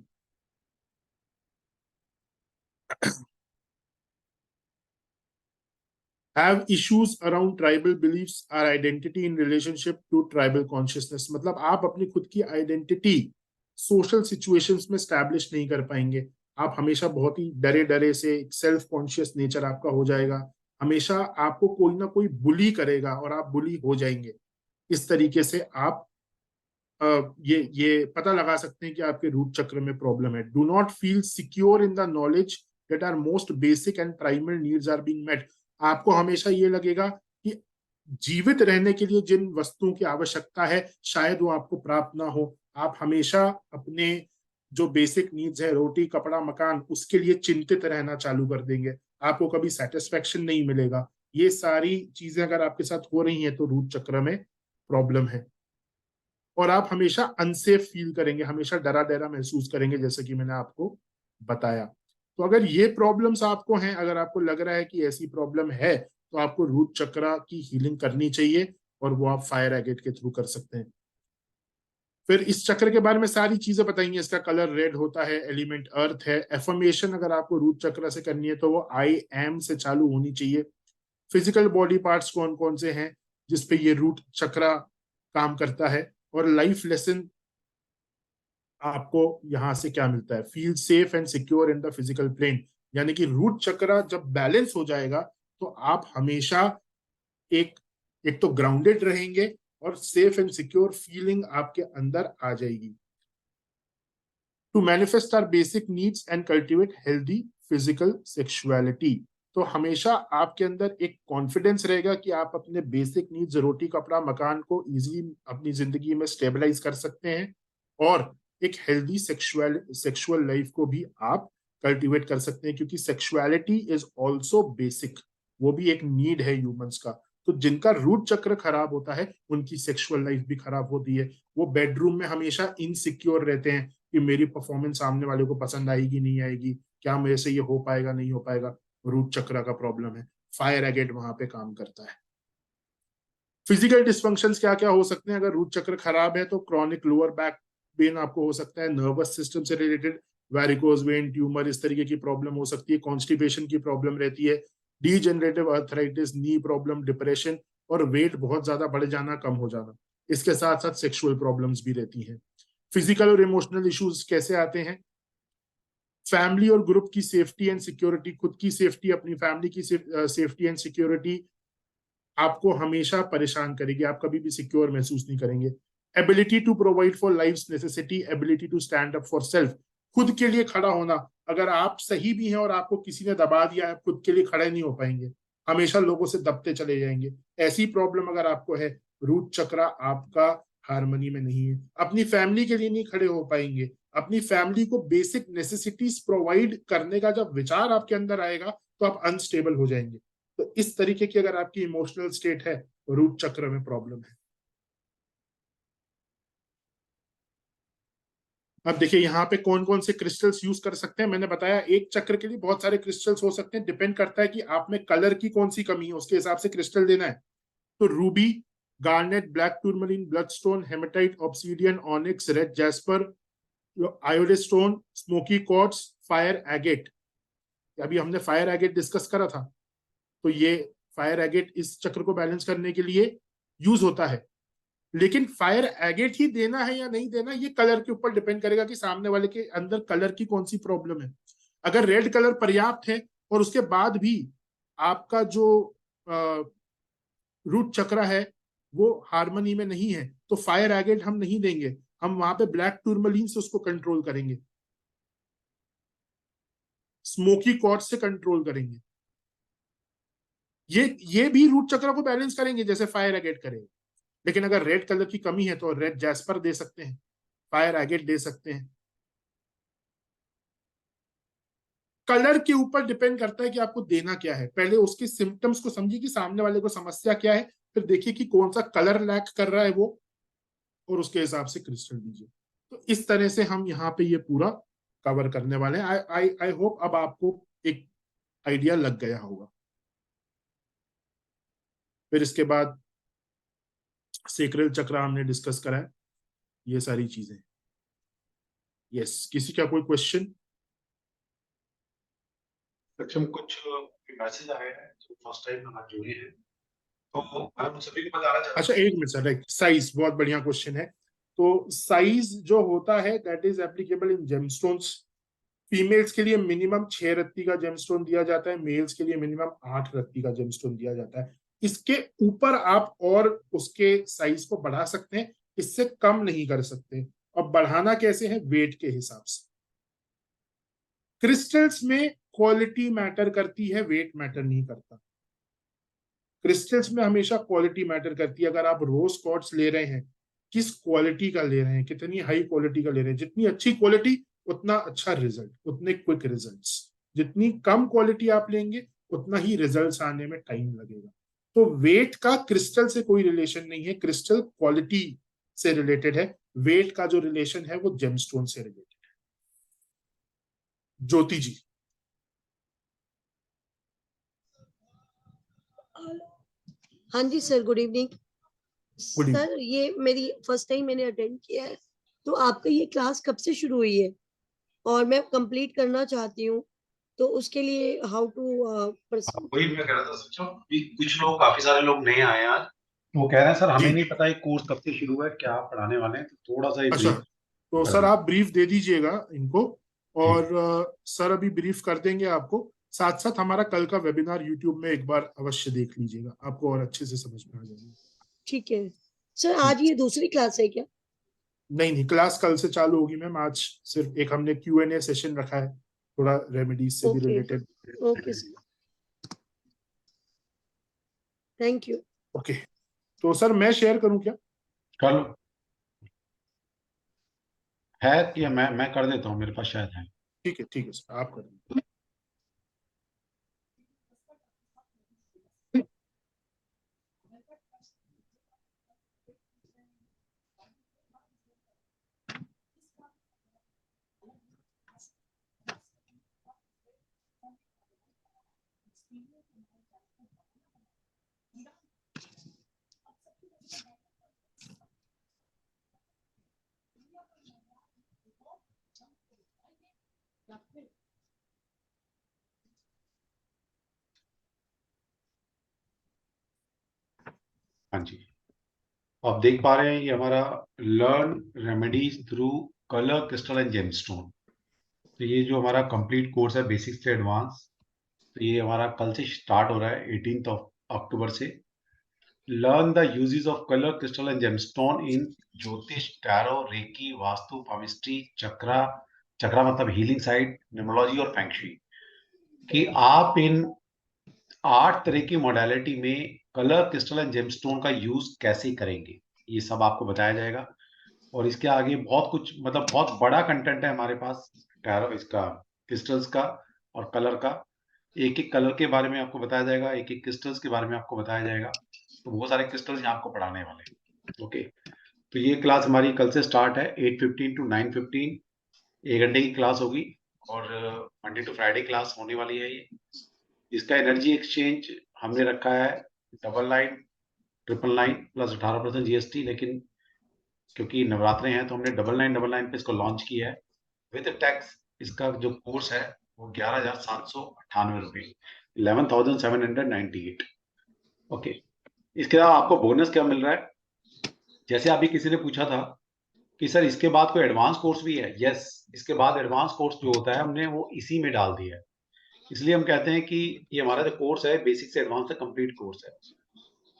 Have issues around tribal beliefs or identity in relationship to tribal consciousness. मतलब आप अपनी खुद की आइडेंटिटी सोशल सिचुएशंस में स्टैब्लिश नहीं कर पाएंगे। आप हमेशा बहुत ही डरे डरे से, सेल्फ कॉन्शियस नेचर आपका हो जाएगा। हमेशा आपको कोई ना कोई बुली करेगा और आप बुली हो जाएंगे। इस तरीके से आप ये पता लगा सकते हैं कि आपके रूट चक्र में प्रॉब्लम है। Do not feel secure in the knowledge that our most basic and primary needs are being met. आपको हमेशा ये लगेगा कि जीवित रहने के लिए जिन वस्तुओं की आवश्यकता है शायद वो आपको प्राप्त ना हो। आप हमेशा अपने जो बेसिक नीड्स है, रोटी कपड़ा मकान, उसके लिए चिंतित रहना चालू कर देंगे। आपको कभी सेटिस्फेक्शन नहीं मिलेगा। ये सारी चीजें अगर आपके साथ हो रही हैं तो रूट चक्र में प्रॉब्लम है। और आप हमेशा अनसेफ फील करेंगे, हमेशा डरा डरा महसूस करेंगे, जैसे कि मैंने आपको बताया। तो अगर ये प्रॉब्लम्स आपको हैं, अगर आपको लग रहा है कि ऐसी प्रॉब्लम है, तो आपको रूट चक्र की हीलिंग करनी चाहिए और वो आप फायर एगेट के थ्रू कर सकते हैं। फिर इस चक्र के बारे में सारी चीजें बताएंगे। इसका कलर रेड होता है, एलिमेंट अर्थ है। एफर्मेशन अगर आपको रूट चक्र से करनी है तो वो आई एम से चालू होनी चाहिए। फिजिकल बॉडी पार्ट्स कौन कौन से हैं जिसपे ये रूट चक्र काम करता है, और लाइफ लेसन आपको यहां से क्या मिलता है? Feel safe and secure in the physical plane. यानी कि रूट चक्र जब बैलेंस हो जाएगा तो आप हमेशा एक तो ग्राउंडेड रहेंगे और सेफ एंड सिक्योर फीलिंग आपके अंदर आ जाएगी। To manifest our basic needs and cultivate healthy physical sexuality. तो हमेशा आपके अंदर एक कॉन्फिडेंस रहेगा कि आप अपने बेसिक नीड्स, रोटी कपड़ा मकान को इजीली अपनी जिंदगी में स्टेबलाइज कर सकते हैं, और एक हेल्दी सेक्सुअल लाइफ को भी आप कल्टीवेट कर सकते हैं, क्योंकि सेक्सुअलिटी इज ऑल्सो बेसिक, वो भी एक नीड है ह्यूमंस का। तो जिनका रूट चक्र खराब होता है उनकी सेक्सुअल लाइफ भी खराब होती है। वो बेडरूम में हमेशा इनसिक्योर रहते हैं कि मेरी परफॉर्मेंस सामने वाले को पसंद आएगी नहीं आएगी, क्या मेरे से ये हो पाएगा नहीं हो पाएगा। रूट चक्र का प्रॉब्लम है। फायर एगेट वहां पे काम करता है। फिजिकल डिस्फंक्शंस क्या क्या हो सकते हैं अगर रूट चक्र खराब है? तो क्रॉनिक लोअर बैक पेन आपको हो सकता है, नर्वस सिस्टम से रिलेटेड वैरिकोज वेन, ट्यूमर, इस तरीके की प्रॉब्लम हो सकती है, कॉन्स्टिपेशन की प्रॉब्लम रहती है, डीजेनरेटिव आर्थराइटिस, नी प्रॉब्लम, डिप्रेशन और वेट बहुत ज्यादा बढ़ जाना, कम हो जाना। इसके साथ साथ सेक्सुअल प्रॉब्लम्स भी रहती हैं। फिजिकल और इमोशनल इश्यूज कैसे आते हैं? फैमिली और ग्रुप की सेफ्टी एंड सिक्योरिटी, खुद की सेफ्टी, अपनी फैमिली की सेफ्टी एंड सिक्योरिटी आपको हमेशा परेशान करेगी, आप कभी भी सिक्योर महसूस नहीं करेंगे। Ability to provide for life necessity, ability to stand up for self, खुद के लिए खड़ा होना। अगर आप सही भी हैं और आपको किसी ने दबा दिया है, खुद के लिए खड़े नहीं हो पाएंगे, हमेशा लोगों से दबते चले जाएंगे। ऐसी प्रॉब्लम अगर आपको है, रूट चक्र आपका हारमोनी में नहीं है। अपनी फैमिली के लिए नहीं खड़े हो पाएंगे, अपनी फैमिली को बेसिक नेसेसिटीज प्रोवाइड करने का जब विचार आपके अंदर आएगा तो आप अनस्टेबल हो जाएंगे। तो इस तरीके की अगर आपकी इमोशनल स्टेट है, रूट चक्र में प्रॉब्लम है। अब देखिए यहाँ पे कौन कौन से क्रिस्टल्स यूज कर सकते हैं। मैंने बताया एक चक्र के लिए बहुत सारे क्रिस्टल्स हो सकते हैं, डिपेंड करता है कि आप में कलर की कौन सी कमी है, उसके हिसाब से क्रिस्टल देना है। तो ruby, garnet, black tourmaline, bloodstone, hematite, obsidian, onyx, red jasper, lodestone, smoky quartz, fire agate. अभी हमने फायर एगेट डिस्कस करा था, तो ये फायर एगेट इस चक्र को बैलेंस करने के लिए यूज होता है। लेकिन फायर एगेट ही देना है या नहीं देना, ये कलर के ऊपर डिपेंड करेगा कि सामने वाले के अंदर कलर की कौन सी प्रॉब्लम है। अगर रेड कलर पर्याप्त है और उसके बाद भी आपका जो रूट चक्र है वो हार्मनी में नहीं है, तो फायर एगेट हम नहीं देंगे, हम वहां पे ब्लैक टूरमलिन से उसको कंट्रोल करेंगे, स्मोकी क्वार्ट्ज से कंट्रोल करेंगे। ये भी रूट चक्र को बैलेंस करेंगे जैसे फायर एगेट करेंगे। लेकिन अगर रेड कलर की कमी है तो रेड जैस्पर दे सकते हैं, फायर एगेट दे सकते हैं। कलर के ऊपर डिपेंड करता है कि आपको देना क्या है। पहले उसके सिम्टम्स को समझिए कि सामने वाले को समस्या क्या है, फिर देखिए कि कौन सा कलर लैक कर रहा है वो, और उसके हिसाब से क्रिस्टल दीजिए। तो इस तरह से हम यहाँ पे ये पूरा कवर करने वाले हैं। आई होप अब आपको एक आइडिया लग गया होगा। फिर इसके बाद सेक्रल चक्र हमने डिस्कस करा है, ये सारी चीजें। यस, किसी का कोई क्वेश्चन?
सक्षम कुछ मैसेज आए हैं जो फर्स्ट टाइम आज जुड़ी है, तो मैं उन सभी को बताना चाहता हूं।
अच्छा एक मिनट सर, राइट, साइज बहुत बढ़िया क्वेश्चन है। तो साइज जो होता है that is applicable in gemstones. Females के लिए मिनिमम 6 रत्ती का जेमस्टोन दिया जाता है, मेल्स के लिए मिनिमम 8 रत्ती का जेमस्टोन दिया जाता है। इसके ऊपर आप और उसके साइज को बढ़ा सकते हैं, इससे कम नहीं कर सकते। और बढ़ाना कैसे है? वेट के हिसाब से। क्रिस्टल्स में क्वालिटी मैटर करती है, वेट मैटर नहीं करता। क्रिस्टल्स में हमेशा क्वालिटी मैटर करती है। अगर आप रोज क्वार्ट्ज ले रहे हैं, किस क्वालिटी का ले रहे हैं, कितनी हाई क्वालिटी का ले रहे हैं। जितनी अच्छी क्वालिटी उतना अच्छा रिजल्ट, उतने क्विक रिजल्ट्स। जितनी कम क्वालिटी आप लेंगे उतना ही रिजल्ट्स आने में टाइम लगेगा। तो वेट का क्रिस्टल से कोई रिलेशन नहीं है, क्रिस्टल क्वालिटी से रिलेटेड है। वेट का जो रिलेशन है वो जेमस्टोन से रिलेटेड है। ज्योति जी।
हाँ जी sir, good evening.
Good evening.
Sir ये मेरी फर्स्ट टाइम मैंने अटेंड किया है, तो आपका ये क्लास कब से शुरू हुई है और मैं कंप्लीट करना चाहती हूँ, तो उसके लिए हाउ टू
वही मैं कह रहा था सक्षम, कुछ लोग, काफी सारे लोग नए आए हैं आज, वो कह रहे हैं सर हमें
जी।
नहीं पता ये कोर्स कब से शुरू है, क्या आप पढ़ाने वाले हैं, तो थोड़ा सा
अच्छा,
ब्रीफ
तो
कर
सर
दें।
आप ब्रीफ दे दीजिएगा इनको, और सर अभी ब्रीफ कर देंगे आपको। साथ साथ हमारा कल का वेबिनार यूट्यूब में एक बार अवश्य देख लीजिएगा, आपको और अच्छे से समझ में आ जाएगा।
ठीक है सर। आज ये दूसरी क्लास है क्या?
नहीं नहीं, क्लास कल से चालू होगी मैम। आज सिर्फ एक हमने Q&A सेशन रखा है, थोड़ा रेमेडीज से भी
okay
related.
Okay sir, thank you.
Okay, तो सर मैं शेयर करूं क्या?
कर लो, है कि मैं कर देता हूँ, मेरे पास शायद है।
ठीक है सर, आप करें।
हाँ जी, आप देख पा रहे हैं ये हमारा learn remedies through colour crystal and gemstone. तो ये जो हमारा कंप्लीट कोर्स है बेसिक से एडवांस, तो ये हमारा कल से स्टार्ट हो रहा है 18 अक्टूबर से। Learn the uses of colour crystal and gemstone in jyotish, tarot, reiki, vastu, palmistry, chakra, chakra मतलब हीलिंग साइट, न्यूमरोलॉजी और फेंगशुई, कि आप इन 8 तरह की मॉडलिटी में कलर क्रिस्टल एंड जेमस्टोन का यूज कैसे करेंगे, ये सब आपको बताया जाएगा। और इसके आगे बहुत कुछ, मतलब बहुत बड़ा कंटेंट है हमारे पास टैरो, इसका, क्रिस्टल्स का और कलर का। एक एक कलर के बारे में आपको बताया जाएगा, एक एक क्रिस्टल्स के बारे में आपको बताया जाएगा। तो बहुत सारे क्रिस्टल्स यहाँ आपको पढ़ाने वाले हैं। ओके, तो ये क्लास हमारी कल से स्टार्ट है 8:15 to 9:15, 1 घंटे की क्लास होगी। और मंडे टू फ्राइडे क्लास होने वाली है ये। इसका एनर्जी एक्सचेंज हमने रखा है 99 999 प्लस 18% GST, लेकिन क्योंकि नवरात्रे हैं तो हमने 9999 पे इसको लॉन्च किया है विद टैक्स। इसका जो कोर्स है वो 11,798 रुपये, 11,798। ओके, इसके अलावा आपको बोनस क्या मिल रहा है? जैसे अभी किसी ने पूछा था कि सर इसके बाद कोई एडवांस कोर्स भी है। यस, इसके बाद एडवांस कोर्स जो होता है हमने वो इसी में डाल दिया है। इसलिए हम कहते हैं कि ये हमारा जो कोर्स है बेसिक से एडवांस तक कंप्लीट कोर्स है।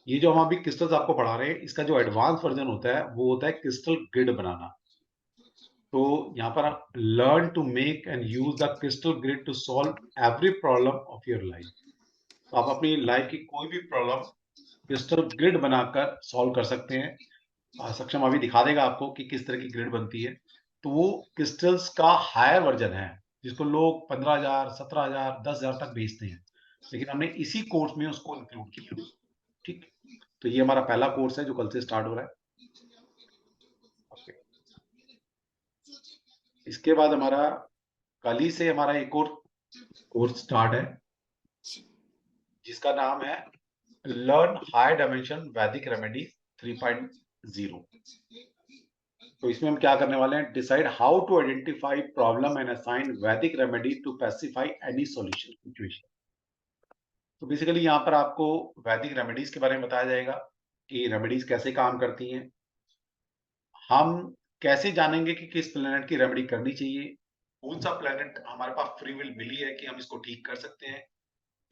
ये जो हम अभी क्रिस्टल्स आपको पढ़ा रहे हैं, इसका जो एडवांस वर्जन होता है वो होता है क्रिस्टल ग्रिड बनाना। तो यहाँ पर आप learn to make and use the crystal grid to solve every problem of your life. तो आप अपनी लाइफ की कोई भी प्रॉब्लम क्रिस्टल ग्रिड बनाकर सॉल्व कर सकते हैं। सक्षम अभी दिखा देगा आपको कि किस तरह की ग्रिड बनती है। तो वो क्रिस्टल्स का हायर वर्जन है जिसको लोग 15,000, 17,000, 10,000 तक बेचते हैं, लेकिन हमने इसी कोर्स में उसको इंक्लूड किया। ठीक, तो ये हमारा पहला कोर्स है जो कल से स्टार्ट हो रहा है। Okay. इसके बाद हमारा कल ही से हमारा एक और कोर्स स्टार्ट है जिसका नाम है learn high dimension Vedic remedy 3.0। तो इसमें हम क्या करने वाले हैं? Decide how to identify problem and assign Vedic remedy to pacify any solution situation. तो बेसिकली यहाँ पर आपको वैदिक रेमेडीज के बारे में बताया जाएगा कि रेमेडीज कैसे काम करती हैं। हम कैसे जानेंगे कि किस प्लेनेट की रेमेडी करनी चाहिए, कौन सा प्लेनेट हमारे पास फ्री विल मिली है कि हम इसको ठीक कर सकते हैं,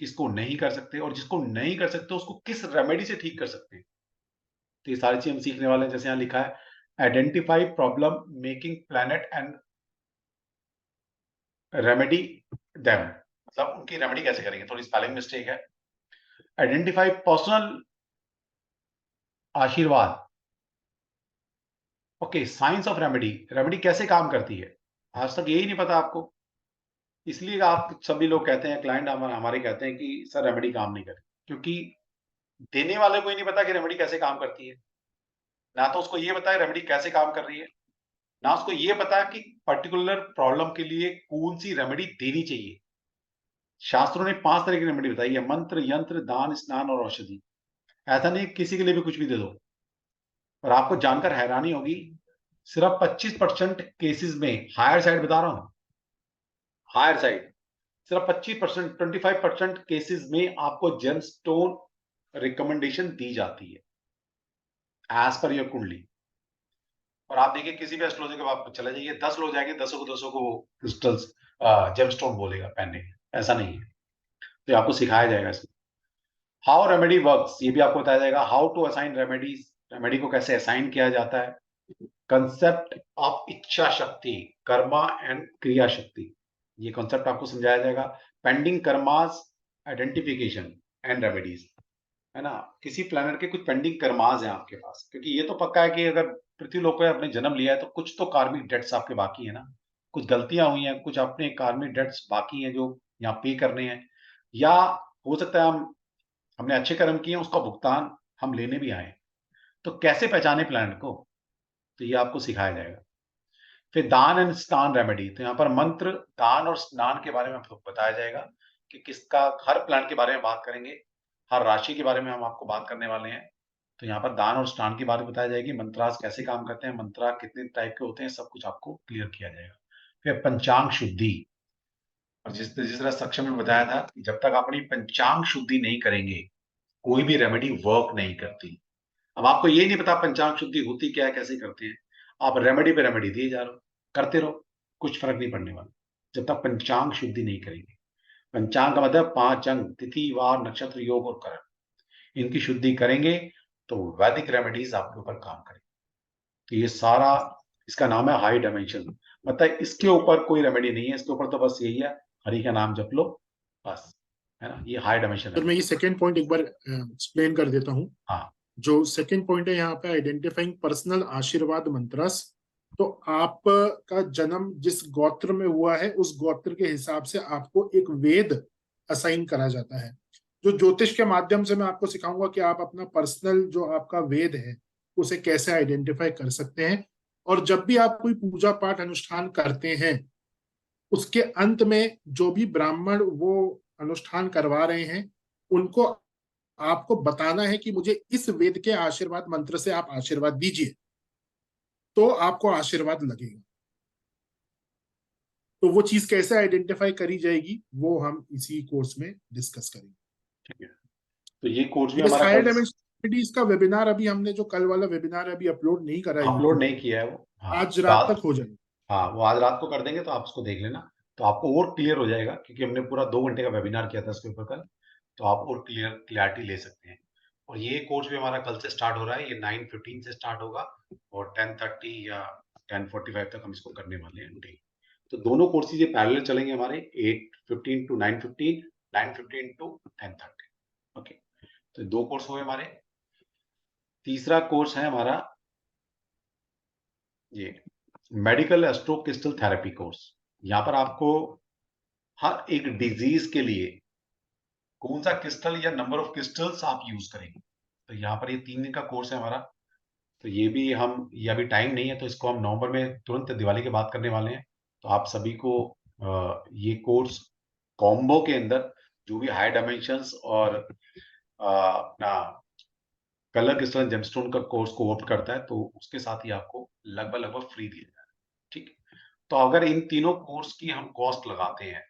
किसको नहीं कर सकते, और जिसको नहीं कर सकते उसको किस रेमेडी से ठीक कर सकते हैं। तो ये सारी चीज हम सीखने वाले हैं। जैसे यहाँ लिखा है identify problem making planet and remedy them, मतलब उनकी रेमेडी कैसे करेंगे। थोड़ी स्पेलिंग मिस्टेक है। आइडेंटिफाई पर्सनल आशीर्वाद। Okay, science of remedy, remedy कैसे काम करती है आज तक यही नहीं पता आपको। इसलिए आप सभी लोग कहते हैं, क्लाइंट हमारे कहते हैं कि सर रेमेडी काम नहीं करे, क्योंकि देने वाले को ही नहीं पता कि रेमेडी कैसे काम करती है। ना तो उसको ये पता है रेमेडी कैसे काम कर रही है, ना उसको ये पता है कि पर्टिकुलर प्रॉब्लम के लिए कौन सी रेमेडी देनी चाहिए। शास्त्रों ने 5 तरह की रेमेडी बताई है: मंत्र, यंत्र, दान, स्नान और औषधि। ऐसा नहीं किसी के लिए भी कुछ भी दे दो। और आपको जानकर हैरानी होगी, सिर्फ 25% केसेस में, हायर साइड बता रहा हूं, हायर साइड, सिर्फ 25%, 25% केसेस में आपको जेमस्टोन रिकमेंडेशन दी जाती है एज पर योर कुंडली। और आप देखिए किसी भी एस्ट्रोलॉजर के पास चले जाइए, 10 लोग जाएंगे, 10 को 10 को क्रिस्टल्स जेमस्टोन बोलेगा पहनने। ऐसा नहीं है, तो आपको सिखाया जाएगा इसमें। हाउ रेमेडी वर्क्स, ये भी आपको बताया जाएगा। How to assign remedies, remedy को कैसे असाइन किया जाता है। कंसेप्ट ऑफ इच्छा शक्ति, कर्मा एंड क्रिया शक्ति, ये कॉन्सेप्ट आपको समझाया जाएगा। Pending karmas identification and remedies, है ना। किसी प्लैनेट के कुछ पेंडिंग कर्मास हैं आपके पास, क्योंकि ये तो पक्का है कि अगर पृथ्वी लोक पे आपने जन्म लिया है तो कुछ तो कार्मिक डेट्स आपके बाकी है ना, कुछ गलतियां हुई हैं, कुछ अपने कार्मिक डेट्स बाकी हैं जो यहाँ पे करने हैं, या हो सकता है हमने अच्छे कर्म किए हैं, उसका भुगतान हम लेने भी आए। तो कैसे पहचाने प्लैनेट को, तो ये आपको सिखाया जाएगा। फिर दान एंड स्नान रेमेडी, तो यहाँ पर मंत्र, दान और स्नान के बारे में आपको बताया जाएगा कि किसका, हर प्लैनेट के बारे में बात करेंगे, हर राशि के बारे में हम आपको बात करने वाले हैं। तो यहाँ पर दान और स्नान की बात बताई जाएगी, मंत्रास कैसे काम करते हैं, मंत्रा कितने टाइप के होते हैं, सब कुछ आपको क्लियर किया जाएगा। फिर पंचांग शुद्धि, और जिस तरह सक्षम में बताया था, जब तक अपनी पंचांग शुद्धि नहीं करेंगे कोई भी रेमेडी वर्क नहीं करती। अब आपको ये नहीं पता पंचांग शुद्धि होती क्या है, कैसे करते हैं, आप रेमेडी पे रेमेडी दिए जा रहे हो, करते रहो, कुछ फर्क नहीं पड़ने वाला जब तक पंचांग शुद्धि नहीं करेंगे। पंचांग का मतलब 5 अंग, तिथि, वार, नक्षत्र, योग और करण, इनकी शुद्धि करेंगे तो वैदिक रेमेडीज आपके ऊपर काम करेंगे। तो ये सारा, इसका नाम है हाई डायमेंशन, मतलब इसके ऊपर कोई रेमेडी नहीं है, इसके ऊपर तो बस यही है, हरि का नाम जप लो बस, है ना, ये हाई डायमेंशन
सर मैं ये सेकेंड पॉइंट एक बार एक्सप्लेन कर देता हूँ।
हाँ,
जो सेकेंड पॉइंट है यहाँ पे आइडेंटिफाइंग पर्सनल आशीर्वाद मंत्रस, तो आप का जन्म जिस गोत्र में हुआ है उस गोत्र के हिसाब से आपको एक वेद असाइन करा जाता है। जो ज्योतिष के माध्यम से मैं आपको सिखाऊंगा कि आप अपना पर्सनल जो आपका वेद है उसे कैसे आइडेंटिफाई कर सकते हैं। और जब भी आप कोई पूजा पाठ अनुष्ठान करते हैं उसके अंत में जो भी ब्राह्मण वो अनुष्ठान करवा रहे हैं उनको आपको बताना है कि मुझे इस वेद के आशीर्वाद मंत्र से आप आशीर्वाद दीजिए, तो आपको आशीर्वाद लगेगा। तो वो चीज कैसे आइडेंटिफाई करी जाएगी वो हम इसी कोर्स में डिस्कस करेंगे।
ठीक है, तो ये कोर्स भी
इस
हमारा
हायर
कल
डायमेंशन का वेबिनार अभी हमने जो कल वाला वेबिनार अभी अपलोड नहीं करा है
अपलोड
YouTube
नहीं किया है वो, हाँ
आज रात तक हो जाएगा।
हाँ, वो आज रात को कर देंगे, तो आप उसको देख लेना, तो आपको और क्लियर हो जाएगा, क्योंकि हमने पूरा 2 घंटे का वेबिनार किया था इसके ऊपर कल, तो आप और क्लियरिटी ले सकते हैं। और ये कोर्स भी हमारा कल से स्टार्ट हो रहा है, ये 9:15 से स्टार्ट होगा और 10:30 या 10:45 तक हम इसको करने वाले हैं डेली। तो दोनों कोर्सेज ये पैरेलल चलेंगे हमारे, 8:15 to 9:15, 9:15 to 10:30। ओके, तो 2 कोर्स हुए हमारे। तीसरा कोर्स है हमारा ये medical astro crystal therapy course. यहाँ पर आपको हर एक डिजीज के लिए कौन सा क्रिस्टल या नंबर ऑफ क्रिस्टल्स आप यूज करेंगे, तो यहाँ पर ये 3 दिन का कोर्स है हमारा। तो ये भी हम, ये अभी टाइम नहीं है, तो इसको हम नवंबर में तुरंत दिवाली के बाद करने वाले हैं। तो आप सभी को ये कोर्स कॉम्बो के अंदर जो भी हाई डायमेंशंस और अपना कलर क्रिस्टल जेमस्टोन का कोर्स को ऑप्ट करता है, तो उसके साथ ही आपको लगभग फ्री दिया जाए। ठीक है, तो अगर इन तीनों कोर्स की हम कॉस्ट लगाते हैं,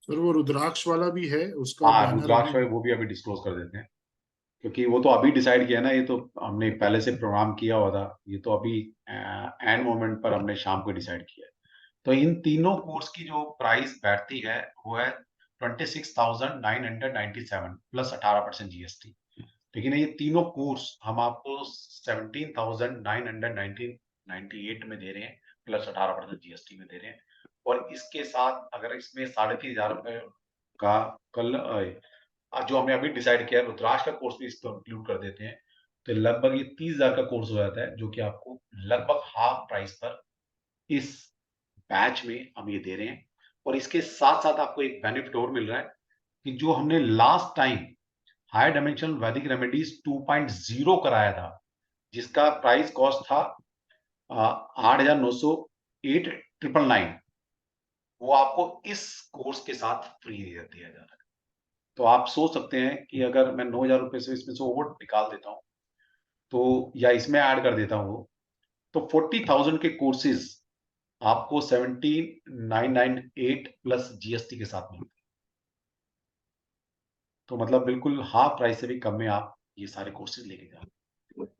सर वो रुद्राक्ष वाला भी है उसका
हाँ
बैनर
रुद्राक्ष
अभी
वो भी अभी डिस्क्लोज कर देते हैं, क्योंकि वो तो अभी डिसाइड किया ना, ये तो हमने पहले से प्रोग्राम किया हुआ था, ये तो अभी एंड मोमेंट पर हमने शाम को डिसाइड किया है। तो इन तीनों कोर्स की जो प्राइस बैठती है वो है 26,997 प्लस 18% जीएसटी। लेकिन ये तीनों कोर्स हम आपको 17,998 में दे रहे हैं प्लस 18% जीएसटी में दे रहे हैं। और इसके साथ अगर इसमें 3,500 रुपए का कल जो हमने अभी डिसाइड किया रुद्राक्ष का कोर्स भी इसको इंक्लूड कर देते हैं, तो लगभग ये 30,000 का कोर्स हो जाता है, जो कि आपको लगभग हाफ प्राइस पर इस बैच में हम ये दे रहे हैं। और इसके साथ साथ आपको एक बेनिफिट और मिल रहा है कि जो हमने लास्ट टाइम हाई डायमेंशनल वैदिक रेमेडीज 2.0 कराया था, जिसका प्राइस कॉस्ट था 8,908,999, वो आपको इस कोर्स के साथ फ्री दिया जा रहा है। तो आप सोच सकते हैं कि अगर मैं 9,000 रुपए से इसमें से ओवर निकाल देता हूँ, तो या इसमें ऐड कर देता हूँ, तो 40,000 के कोर्सेज आपको 17,998 प्लस जीएसटी के साथ मिलते हैं। तो मतलब बिल्कुल हाफ प्राइस से भी कम में आप ये सारे कोर्सेज लेके जा रहे हैं।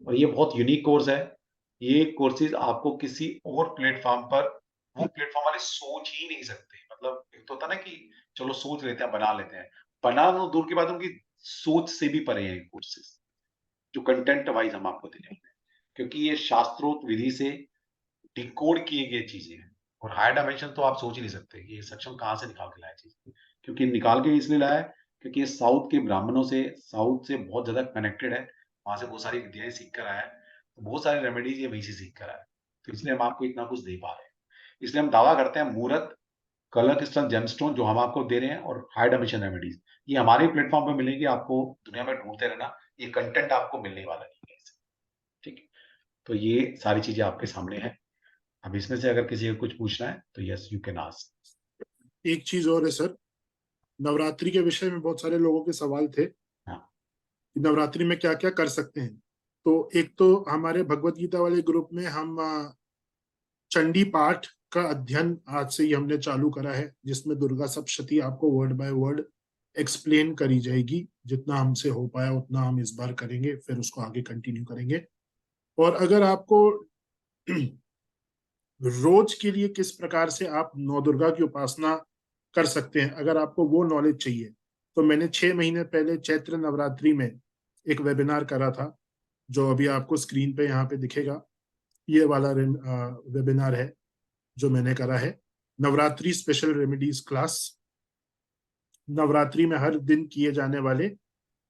और ये बहुत यूनिक कोर्स है, ये कोर्सेज आपको किसी और प्लेटफॉर्म पर, वो प्लेटफॉर्म वाले सोच ही नहीं सकते। मतलब एक तो होता ना कि चलो सोच लेते हैं, बना लेते हैं, बनाना तो दूर की बात, उनकी सोच से भी परे हैं कोर्सेज जो कंटेंट वाइज हम आपको दे रहे हैं, क्योंकि ये शास्त्रोक्त विधि से डिकोड किए गए चीजें हैं। और हायर डायमेंशन तो आप सोच ही नहीं सकते कि ये सक्षम कहाँ से निकाल के लाया चीज, क्योंकि निकाल के इसलिए लाया है क्योंकि ये साउथ के ब्राह्मणों से, साउथ से बहुत ज्यादा कनेक्टेड है, वहां से बहुत सारी विद्याएं सीख कर आया है, तो बहुत सारे रेमेडीज ये वहीं से सीख कर आया है। तो इसलिए हम आपको इतना कुछ दे पा रहे हैं। इसलिए हम दावा करते हैं मुहूर्त, कलर क्रिस्टल जेमस्टोन जो हम आपको दे रहे हैं और हाई डायमेंशन रेमेडीज, ये हमारे प्लेटफॉर्म पे मिलेंगे। आपको दुनिया में ढूंढते रहना, ये कंटेंट आपको मिलने वाला नहीं है। ठीक है, तो ये सारी चीजें आपके सामने है। अब इसमें से अगर किसी को कुछ पूछना है तो यस यू कैन आस्क।
एक चीज और है सर, नवरात्रि के विषय में बहुत सारे लोगों के सवाल थे
हाँ।
कि नवरात्रि में क्या क्या कर सकते हैं। तो एक तो हमारे भगवत गीता वाले ग्रुप में हम चंडी पाठ का अध्ययन आज से ही हमने चालू करा है, जिसमें दुर्गा सप्तशती आपको वर्ड बाय वर्ड एक्सप्लेन करी जाएगी। जितना हमसे हो पाया उतना हम इस बार करेंगे, फिर उसको आगे कंटिन्यू करेंगे। और अगर आपको रोज के लिए किस प्रकार से आप नौ दुर्गा की उपासना कर सकते हैं, अगर आपको वो नॉलेज चाहिए, तो मैंने 6 महीने पहले चैत्र नवरात्रि में एक वेबिनार करा था, जो अभी आपको स्क्रीन पे यहाँ पे दिखेगा। ये वाला वेबिनार है जो मैंने करा है, Navratri special remedies class, Navratri में हर दिन किए जाने वाले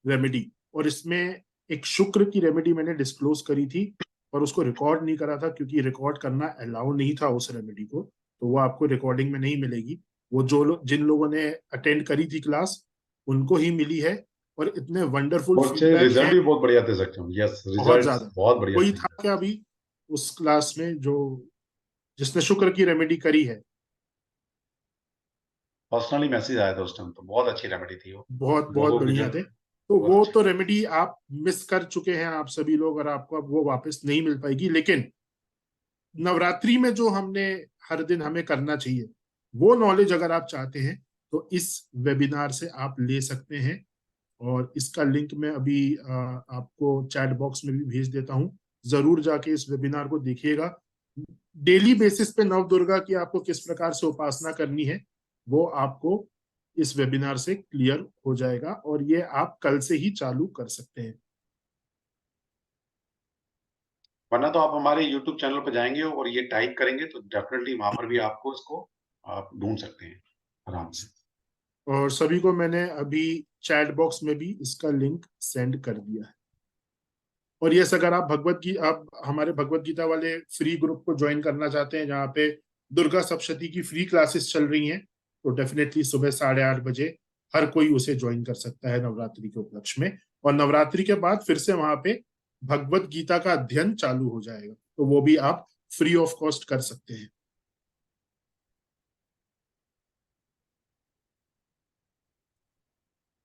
रेमेडी। और इसमें एक शुक्र की रेमेडी मैंने डिस्क्लोज करी थी, और उसको रिकॉर्ड नहीं करा था क्योंकि रिकॉर्ड करना अलाउ नहीं था उस रेमेडी को, तो वो आपको रिकॉर्डिंग में नहीं मिलेगी। वो जिन लोगों ने अटेंड करी थी क्लास उनको ही मिली है, और इतने वंडरफुल फीडबैक
रिजल्ट
है,
भी बहुत बढ़िया दे सकते हो। यस,
बहुत
रिजल्ट
ज्यादा।
बहुत बढ़िया
कोई
थे।
था क्या अभी उस क्लास में जो जिसने शुक्र की रेमेडी करी है?
पर्सनली मैसेज आया था उस टाइम, तो बहुत अच्छी रेमेडी थी वो।
बहुत बहुत
लोगों के
बढ़िया
रिजल्ट
थे। तो
बहुत
वो
अच्छे।
तो रेमेडी आप मिस कर चुके हैं आप सभी लोग, और आपको अब वो वापस नहीं मिल पाएगी। लेकिन नवरात्रि में जो हमने हर दिन हमें करना चाहिए, वो नॉलेज अगर आप चाहते हैं तो इस वेबिनार से आप ले सकते हैं। और इसका लिंक मैं अभी आपको चैट बॉक्स में भी भेज देता हूं। जरूर जाके इस वेबिनार को देखिएगा। डेली बेसिस पे नव दुर्गा की आपको किस प्रकार से उपासना करनी है, वो आपको इस वेबिनार से क्लियर हो जाएगा, और ये आप कल से ही चालू कर सकते हैं।
वरना तो आप हमारे YouTube चैनल पर जाएंगे और ये टाइप करेंगे तो डेफिनेटली वहां पर भी आपको इसको आप ढूंढ सकते हैं आराम से।
और सभी को मैंने अभी चैट बॉक्स में भी इसका लिंक सेंड कर दिया है। और यस, अगर आप आप हमारे भगवत गीता वाले फ्री ग्रुप को ज्वाइन करना चाहते हैं, जहाँ पे दुर्गा सप्तशती की फ्री क्लासेस चल रही हैं, तो डेफिनेटली सुबह 8:30 बजे हर कोई उसे ज्वाइन कर सकता है नवरात्रि के उपलक्ष्य में। और नवरात्रि के बाद फिर से वहां पे भगवत गीता का अध्ययन चालू हो जाएगा, तो वो भी आप फ्री ऑफ कॉस्ट कर सकते हैं।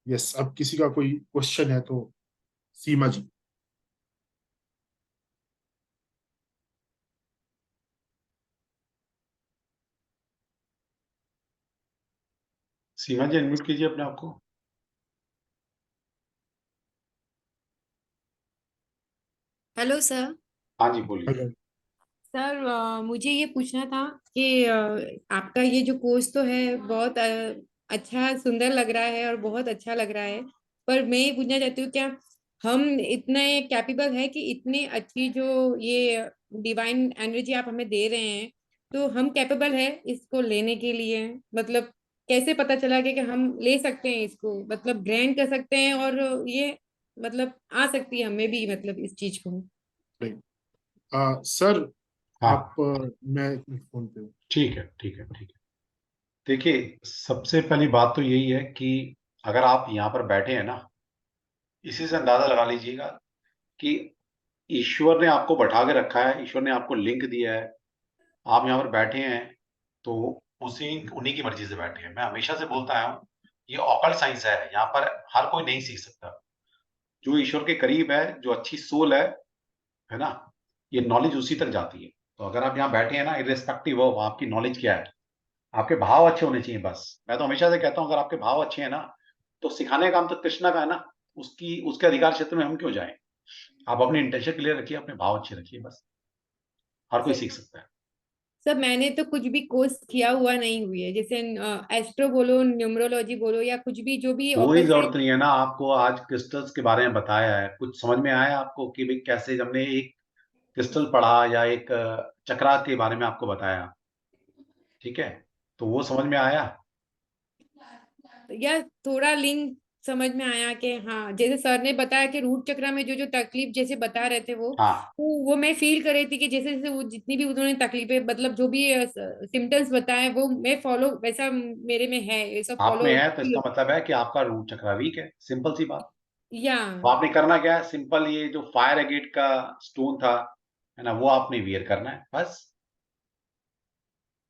यस, अब किसी का कोई क्वेश्चन है तो सीमा जी।
सीमा जी अनम्यूट कीजिए अपने आप को।
Hello sir.
हाँ जी बोलिए।
हेलो।
सर मुझे ये पूछना था कि आपका ये जो कोर्स तो है बहुत अच्छा सुंदर लग रहा है और बहुत अच्छा लग रहा है, पर मैं ये पूछना चाहती हूँ क्या हम इतने कैपेबल है कि इतनी अच्छी जो ये डिवाइन एनर्जी आप हमें दे रहे हैं, तो हम कैपेबल है इसको लेने के लिए? मतलब कैसे पता चला कि हम ले सकते हैं इसको, मतलब ग्रैंड कर सकते हैं और ये मतलब आ सकती है हमें भी मतलब इस चीज को?
सर
हाँ
आप मैं फोन पे हूँ।
ठीक है ठीक है ठीक है। देखिए, सबसे पहली बात तो यही है कि अगर आप यहाँ पर बैठे हैं ना, इसी से अंदाजा लगा लीजिएगा कि ईश्वर ने आपको बैठा के रखा है, ईश्वर ने आपको लिंक दिया है, आप यहाँ पर बैठे हैं तो उसी उन्हीं की मर्जी से बैठे हैं। मैं हमेशा से बोलता आया हूँ, ये ऑकल्ट साइंस है, यहाँ पर हर कोई नहीं सीख सकता। जो ईश्वर के करीब है, जो अच्छी सोल है ना, ये नॉलेज उसी तक जाती है। तो अगर आप यहाँ बैठे हैं ना, इर्रेस्पेक्टिव ऑफ आपकी नॉलेज क्या है, आपके भाव अच्छे होने चाहिए बस। मैं तो हमेशा से कहता हूँ, अगर आपके भाव अच्छे हैं ना, तो सिखाने का काम तो कृष्णा का है ना, उसके अधिकार क्षेत्र में हम क्यों जाएं। आप अपनी इंटेंशन क्लियर रखिए, अपने भाव अच्छे रखिए, बस हर कोई सीख सकता है।
सर मैंने तो कुछ भी कोर्स किया हुआ नहीं हुई है, जैसे एस्ट्रो बोलो, न्यूमरोलॉजी बोलो, या कुछ भी जो भी
कोई
ऑकल्ट
जरूरत नहीं है ना, आपको आज क्रिस्टल्स के बारे में बताया है, कुछ समझ में आया आपको कि भाई कैसे हमने एक क्रिस्टल पढ़ा या एक चक्रा के बारे में आपको बताया, ठीक है, तो वो समझ में आया।
या थोड़ा लिंक समझ में आया कि हाँ, जैसे सर ने बताया कि रूट चक्र में जो जो तकलीफ जैसे बता रहे थे वो,
हाँ,
तो वो मैं फील कर रही थी कि जैसे जैसे वो जितनी भी उन्होंने तकलीफें मतलब जो भी सिम्टम्स बताए वो मैं फॉलो, वैसा मेरे में है, ये सब
आप में
फॉलो।
है तो इसका मतलब है कि आपका रूट चक्र वीक है, सिंपल सी बात।
या
तो आपने करना क्या है, सिंपल, ये जो फायर एगेट का स्टोन था, है ना, वो आपने वियर करना है, बस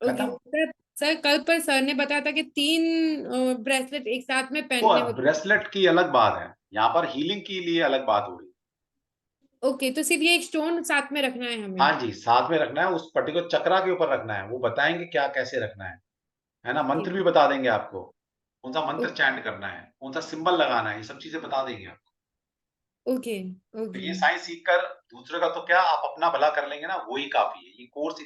ओके
खत्म।
सर। सर कल पर सर ने बताया था कि 3 ब्रेसलेट एक साथ में
वो
पहनने होते।
ब्रेसलेट की अलग बात है, यहाँ पर हीलिंग के लिए अलग बात हो रही है।
ओके, तो सिर्फ ये एक स्टोन साथ में रखना है हमें?
हाँ जी, साथ में रखना है, उस पर्टिकुलर चक्रा के ऊपर रखना है, वो बताएंगे क्या कैसे रखना है ना, मंत्र भी बता देंगे आपको। कौन सा मंत्र चैंट करना है, कौन सा सिंबल लगाना है, ये सब चीजें बता देंगे आपको।
ओके
तो
ओके
ये साइंस सीखकर दूसरे का तो क्या, आप अपना भला कर लेंगे ना, वही काफी है। ये कोर्स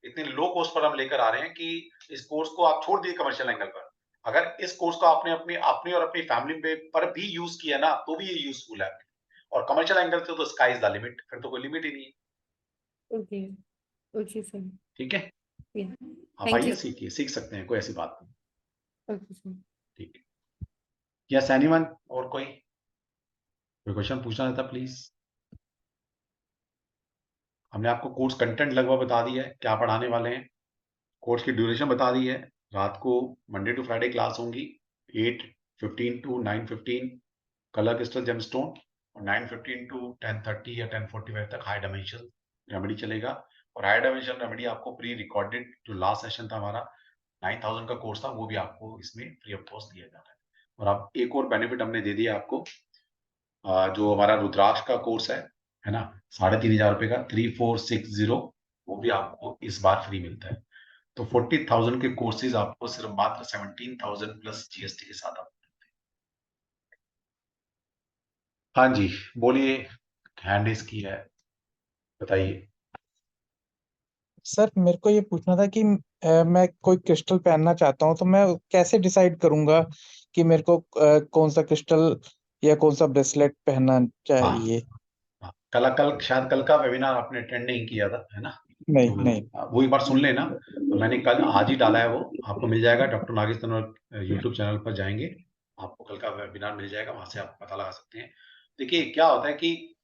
इतने लो कॉस्ट पर हम लेकर आ रहे हैं कि इस कोर्स को आप छोड़ दीजिए कमर्शियल एंगल पर, अगर इस कोर्स को आपने अपनी और अपनी फैमिली पर भी यूज किया ना, तो भी ये यूजफुल है। और कमर्शियल एंगल से तो स्काई इज द लिमिट, फिर तो कोई लिमिट ही नहीं है।
ओके ओके सर,
ठीक है, आप
थैंक यू
आइए, सीखिए, सीख सकते हैं, कोई ऐसी बात नहीं।
Okay sir.
ठीक है, यस एनीवन, और कोई क्वेश्चन पूछना था प्लीज। हमने आपको कोर्स कंटेंट लगभग बता दिया है, क्या पढ़ाने वाले हैं, कोर्स की ड्यूरेशन बता दी है। रात को मंडे टू फ्राइडे क्लास होंगी 8:15 टू 9:15 कलर क्रिस्टल जेमस्टोन, और 9:15 टू 10:30 या 10:45 तक हाई डायमेंशन रेमेडी चलेगा। और हाई डायमेंशन रेमेडी आपको प्री रिकॉर्डेड, जो लास्ट सेशन था हमारा 9000 का कोर्स था, वो भी आपको इसमें फ्री ऑफ कॉस्ट दिया जा रहा है। और अब एक और बेनिफिट हमने दे दिया आपको, जो हमारा रुद्राक्ष का कोर्स है ना, 3500 रुपए का 3460, वो भी आपको इस बार फ्री मिलता है। तो 40,000 के कोर्सेज आपको सिर्फ मात्र 17,000 प्लस जीएसटी के साथ आप। हाँ जी, बोलिए, हैंड इज की है, बताइए।
सर मेरे को ये पूछना था कि मैं कोई क्रिस्टल पहनना चाहता हूँ, तो मैं कैसे डिसाइड करूंगा कि मेरे को कौन सा क्रिस्टल या कौन सा ब्रेसलेट पहनना चाहिए?
हाँ, कल शायद कल का वेबिनार आपने अटेंड नहीं किया था, है ना?
नहीं
तो
नहीं।
वो एक बार सुन लेना, तो मैंने कल आज ही डाला है, वो आपको मिल जाएगा। Doctor Nagesh Tanwar YouTube channel पर जाएंगे, आपको कल का वेबिनार मिल जाएगा, वहां से आप पता लगा सकते हैं। देखिए क्या होता है कि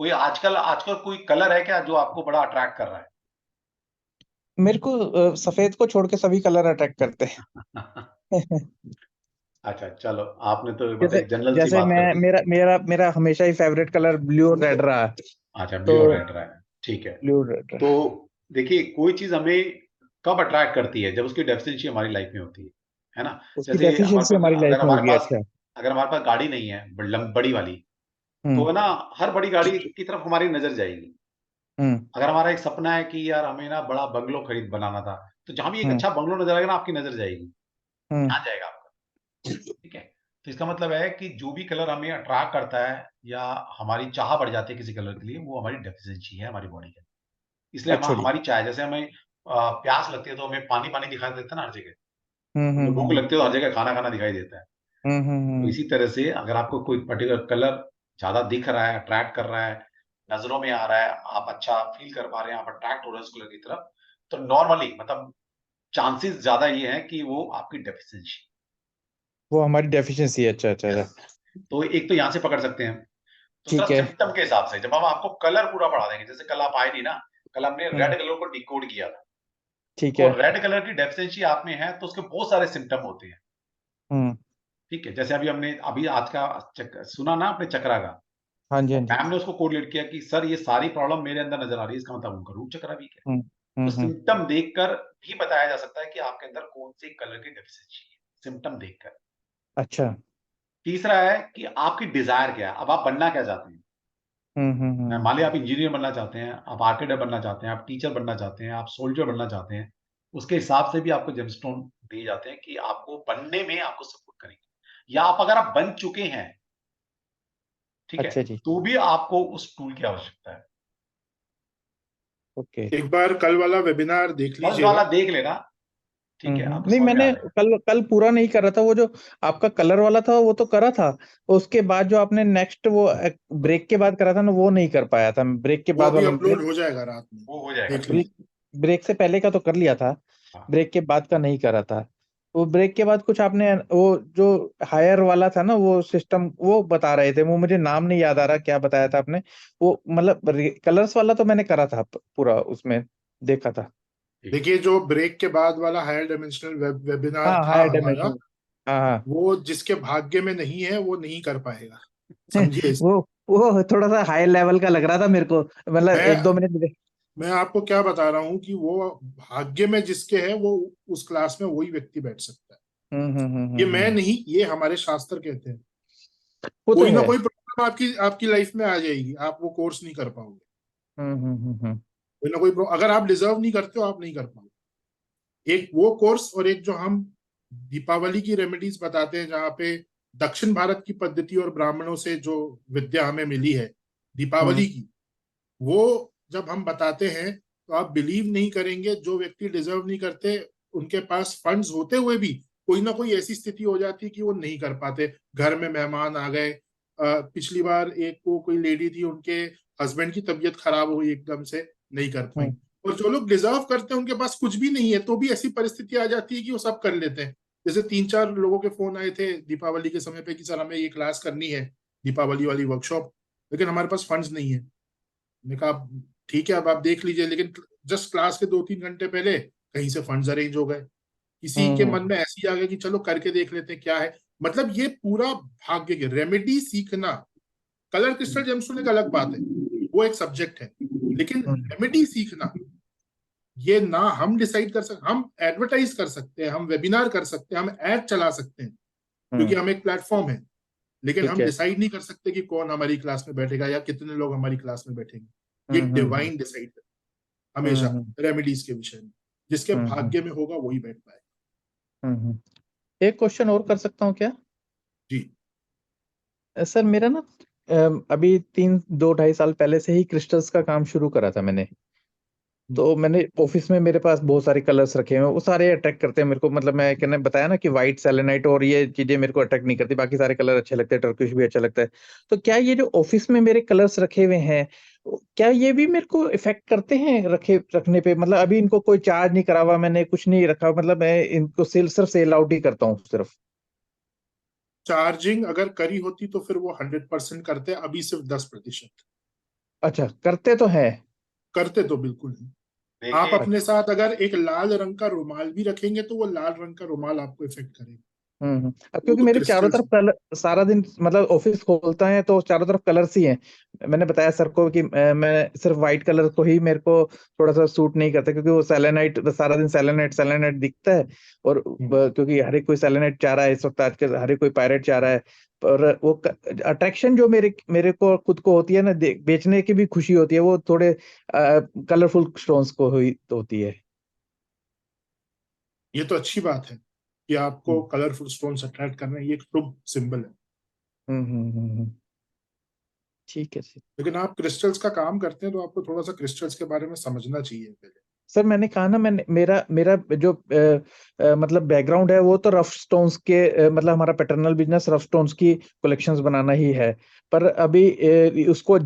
कोई आजकल कोई कलर है क्या जो आपको बड़ा अट्रैक्ट कर रहा है?
मेरे को सफेद को छोड़ के सभी कलर अट्रैक्ट करते हैं।
अच्छा चलो, आपने तो मतलब
जैसे
एक जनरल सी
जैसे
बात
मैं
कर दी।
मेरा मेरा मेरा हमेशा ही फेवरेट कलर ब्लू और रेड रहा है।
अच्छा,
तो
ब्लू और रेड रहा है, ठीक है।
ब्लू और रेड।
तो देखिए, कोई चीज हमें कब अट्रैक्ट करती है, जब उसकी डेफिशिएंसी हमारी लाइफ में होती है ना।
उसकी
जैसे
डेफिशिएंसी हमारी लाइफ में होगी। अच्छा।
अगर हमारे पास गाड़ी नहीं है बड़ी वाली, तो
हम्म
ना हर बड़ी गाड़ी की तरफ हमारी नजर जाएगी।
हम्म
अगर हमारा एक सपना है कि यार हमें ना बड़ा बंगलो बनाना था, तो जहां भी एक
हम्म
अच्छा बंगलो नजर आएगा ना, आपकी नजर जाएगी,
हम्म
यहाँ जाएगा आपका। ठीक है, तो इसका मतलब है कि जो भी कलर हमें अट्रैक्ट करता है या हमारी चाह बढ़ जाती है किसी कलर के लिए, वो हमारी डेफिशिएंसी है हमारी बॉडी के। इसलिए
अच्छा जी।
हमारी चाय, जैसे हमें प्यास लगती है तो हमें पानी पानी दिखाई देता है ना हर जगह, हमें भूख
हम्म
लगती है तो हर जगह खाना खाना दिखाई देता है। तो इसी तरह से अगर आपको कोई पर्टिकुलर कलर ज्यादा दिख रहा है, अट्रैक्ट कर रहा है, नजरों में आ रहा है, आप अच्छा फील कर पा रहे हैं, आप अट्रैक्ट हो रहे हैं उस कलर की तरफ, तो नॉर्मली मतलब चांसेस ज्यादा ये है कि वो आपकी डेफिशिएंसी।
वो हमारी डेफिशिएंसी है। अच्छा अच्छा अच्छा।
तो एक तो यहाँ से पकड़ सकते हैं। दूसरा
ठीक है।
सिम्टम के हिसाब से, जब हम आपको कलर पूरा पढ़ा देंगे, जैसे कल आप आए नहीं ना, कल हमने रेड कलर को डिकोड किया था।
ठीक
तो
है।
रेड कलर की डेफिशिएंसी आप में है तो उसके बहुत सारे सिम्टम होते हैं।
हम्म
ठीक है, जैसे अभी आज का सुना ना आपने चक्रा का,
हाँ जी हाँ
और
जी।
मैम ने उसको कोरिलेट किया कि सर ये सारी प्रॉब्लम मेरे अंदर नजर आ रही है, इसका मतलब उनका रूट चक्रा वीक है। तो
हम्म
सिम्टम देखकर भी बताया जा सकता है कि आपके अंदर कौन सी कलर की डेफिशिएंसी है, सिम्टम देखकर।
अच्छा।
तीसरा है कि आपकी डिजायर क्या है, अब आप बनना क्या चाहते हैं। मान लिया आप इंजीनियर बनना चाहते हैं, आप आर्किटेक्ट बनना चाहते हैं, आप टीचर बनना चाहते हैं, आप सोल्जर बनना चाहते हैं, उसके हिसाब से भी आपको जेमस्टोन दिए जाते हैं कि आपको बनने में आपको सपोर्ट करेंगे। या आप अगर आप बन चुके हैं, ठीक है,
अच्छा जी।
तो भी आपको उस टूल की आवश्यकता है।
ओके।
एक बार कल वाला वेबिनार देख
फर्स्ट
लीजिएगा।
वाला देख लेना, ठीक है, आपको
नहीं
समझ में आ
मैंने
जाएगा।
कल पूरा नहीं करा था। वो जो आपका कलर वाला था वो तो करा था। उसके बाद जो आपने नेक्स्ट वो ब्रेक के बाद करा था ना, वो नहीं कर पाया था। ब्रेक के
वो
बाद
अभी
वाला
अपलोड हो जाएगा रात में,
वो हो जाएगा,
देख
चलिए।
लीजिए।
ब्रेक से पहले का तो कर लिया था।
हाँ।
ब्रेक के बाद का नहीं करा था। वो ब्रेक के बाद कुछ आपने वो जो हायर वाला था ना, वो सिस्टम वो बता रहे थे। वो मुझे नाम नहीं याद आ रहा क्या बताया था आपने। वो मतलब कलर्स वाला तो मैंने करा था पूरा, उसमें देखा था।
देखिए, जो ब्रेक के बाद वाला हायर डायमेंशनल वेबिनार
हाँ
था
हायर
हमारा,
डायमेंशन। हाँ हाँ।
वो जिसके भाग्य में नहीं है वो नहीं कर पाएगा, समझिए।
वो थोड़ा सा हाई लेवल का लग रहा था मेरे को। मतलब
मैं
1-2 मिनट।
मैं आपको क्या बता रहा हूँ कि वो भाग्य में जिसके है वो उस क्लास में वही व्यक्ति बैठ सकता है। ये मैं नहीं, ये हमारे शास्त्र कहते हैं।
वो तो
कोई ना
है।
कोई प्रॉब्लम आपकी लाइफ में आ जाएगी, आप वो कोर्स नहीं कर पाओगे। कोई ना कोई अगर आप डिजर्व नहीं करते हो, आप नहीं कर पाओगे। एक वो कोर्स और एक जो हम दीपावली की रेमेडीज बताते हैं, जहाँ पे दक्षिण भारत की पद्धति और ब्राह्मणों से जो विद्या हमें मिली है दीपावली की, वो जब हम बताते हैं तो आप बिलीव नहीं करेंगे, जो व्यक्ति डिजर्व नहीं करते उनके पास फंड्स होते हुए भी कोई ना कोई ऐसी स्थिति हो जाती है कि वो नहीं कर पाते। घर में मेहमान आ गए, पिछली बार एक को कोई लेडी थी, उनके हस्बैंड की तबीयत खराब हुई, एकदम से नहीं कर पाई। और जो लोग डिजर्व करते हैं उनके पास कुछ भी नहीं है, तो भी ऐसी परिस्थिति आ जाती है कि वो सब कर लेते हैं। जैसे 3-4 लोगों के फोन आए थे दीपावली के समय पे कि सर हमें ये क्लास करनी है, दीपावली वाली वर्कशॉप, लेकिन हमारे पास फंड्स नहीं है। मैंने कहा ठीक है, अब आप देख लीजिए, लेकिन जस्ट क्लास के 2-3 घंटे पहले कहीं से फंड्स अरेंज हो गए। किसी के मन में ऐसी आ गया कि चलो करके देख लेते हैं क्या है। मतलब ये पूरा भाग्य के रेमेडी सीखना, कलर क्रिस्टल जेमस्टोन एक अलग बात है, वो एक सब्जेक्ट है, लेकिन रेमेडी सीखना ये ना हम डिसाइड कर सकते, हम एडवर्टाइज कर सकते हैं, हम वेबिनार कर सकते हैं, हम ऐड चला सकते हैं, क्योंकि हम एक प्लेटफॉर्म है, लेकिन
ठीक
हम
है।
डिसाइड नहीं कर सकते कि कौन हमारी क्लास में बैठेगा या कितने लोग हमारी क्लास में बैठेंगे। ये डिवाइन डिसाइड है हमेशा रेमेडीज के विषय में, जिसके भाग्य में होगा वही बैठ पाएगा।
एक क्वेश्चन और कर सकता हूँ क्या?
जी
सर मेरा ना अभी 2-2.5 साल पहले से ही क्रिस्टल्स का काम शुरू करा था मैंने। तो मैंने ऑफिस में मेरे पास बहुत सारे कलर्स रखे हुए हैं, वो सारे अट्रैक्ट करते हैं मेरे को। मतलब मैं कहने बताया ना कि व्हाइट, सेलेनाइट और ये चीजें मेरे को अट्रैक्ट नहीं करती, बाकी सारे कलर अच्छे लगते हैं, टर्किश भी अच्छा लगता है। तो क्या ये जो ऑफिस में मेरे कलर्स रखे हुए हैं, क्या ये भी मेरे को इफेक्ट करते हैं रखने पे? मतलब अभी इनको कोई चार्ज नहीं करा हुआ मैंने, कुछ नहीं रखा, मतलब मैं इनको सिर्फ सेल आउट ही करता हूँ सिर्फ।
चार्जिंग अगर करी होती तो फिर वो 100% करते, अभी सिर्फ 10%।
अच्छा, करते तो है।
करते तो बिल्कुल नहीं। आप
देखिए
अपने साथ अगर एक लाल रंग का रुमाल भी रखेंगे तो वो लाल रंग का रुमाल आपको इफेक्ट करेगा।
अब
वो
क्योंकि
तो
मेरे चारों
क्रिस्टल्स
तरफ कलर सारा दिन, मतलब ऑफिस खोलता है तो चारों तरफ कलर्स ही हैं। मैंने बताया सर को कि मैं सिर्फ व्हाइट कलर को ही, मेरे को थोड़ा सा सूट नहीं करता, क्योंकि वो सेलेनाइट, सारा दिन सेलेनाइट सेलेनाइट दिखता है। और क्योंकि हर एक कोई सेलेनाइट चाह रहा है इस वक्त, आज के हर एक कोई पायरेट चाह रहा है। पर वो अट्रैक्शन जो मेरे मेरे को खुद को होती है ना, बेचने की भी खुशी होती है, वो थोड़े कलरफुल स्टोन्स को होती है।
ये तो अच्छी बात है कि आपको कलरफुल स्टोन्स अट्रैक्ट करना है, ये एक शुभ सिंबल है।
ठीक है सर।
लेकिन आप क्रिस्टल्स का काम करते हैं तो आपको थोड़ा सा क्रिस्टल्स के बारे में समझना चाहिए पहले।
सर मैंने कहा ना, मैंने मेरा मेरा जो मतलब बैकग्राउंड है वो तो रफ स्टोन्स के, मतलब हमारा पैटर्नल बिजनेस रफ स्टोन्स की कलेक्शंस बनाना ही है। पर अभी उसको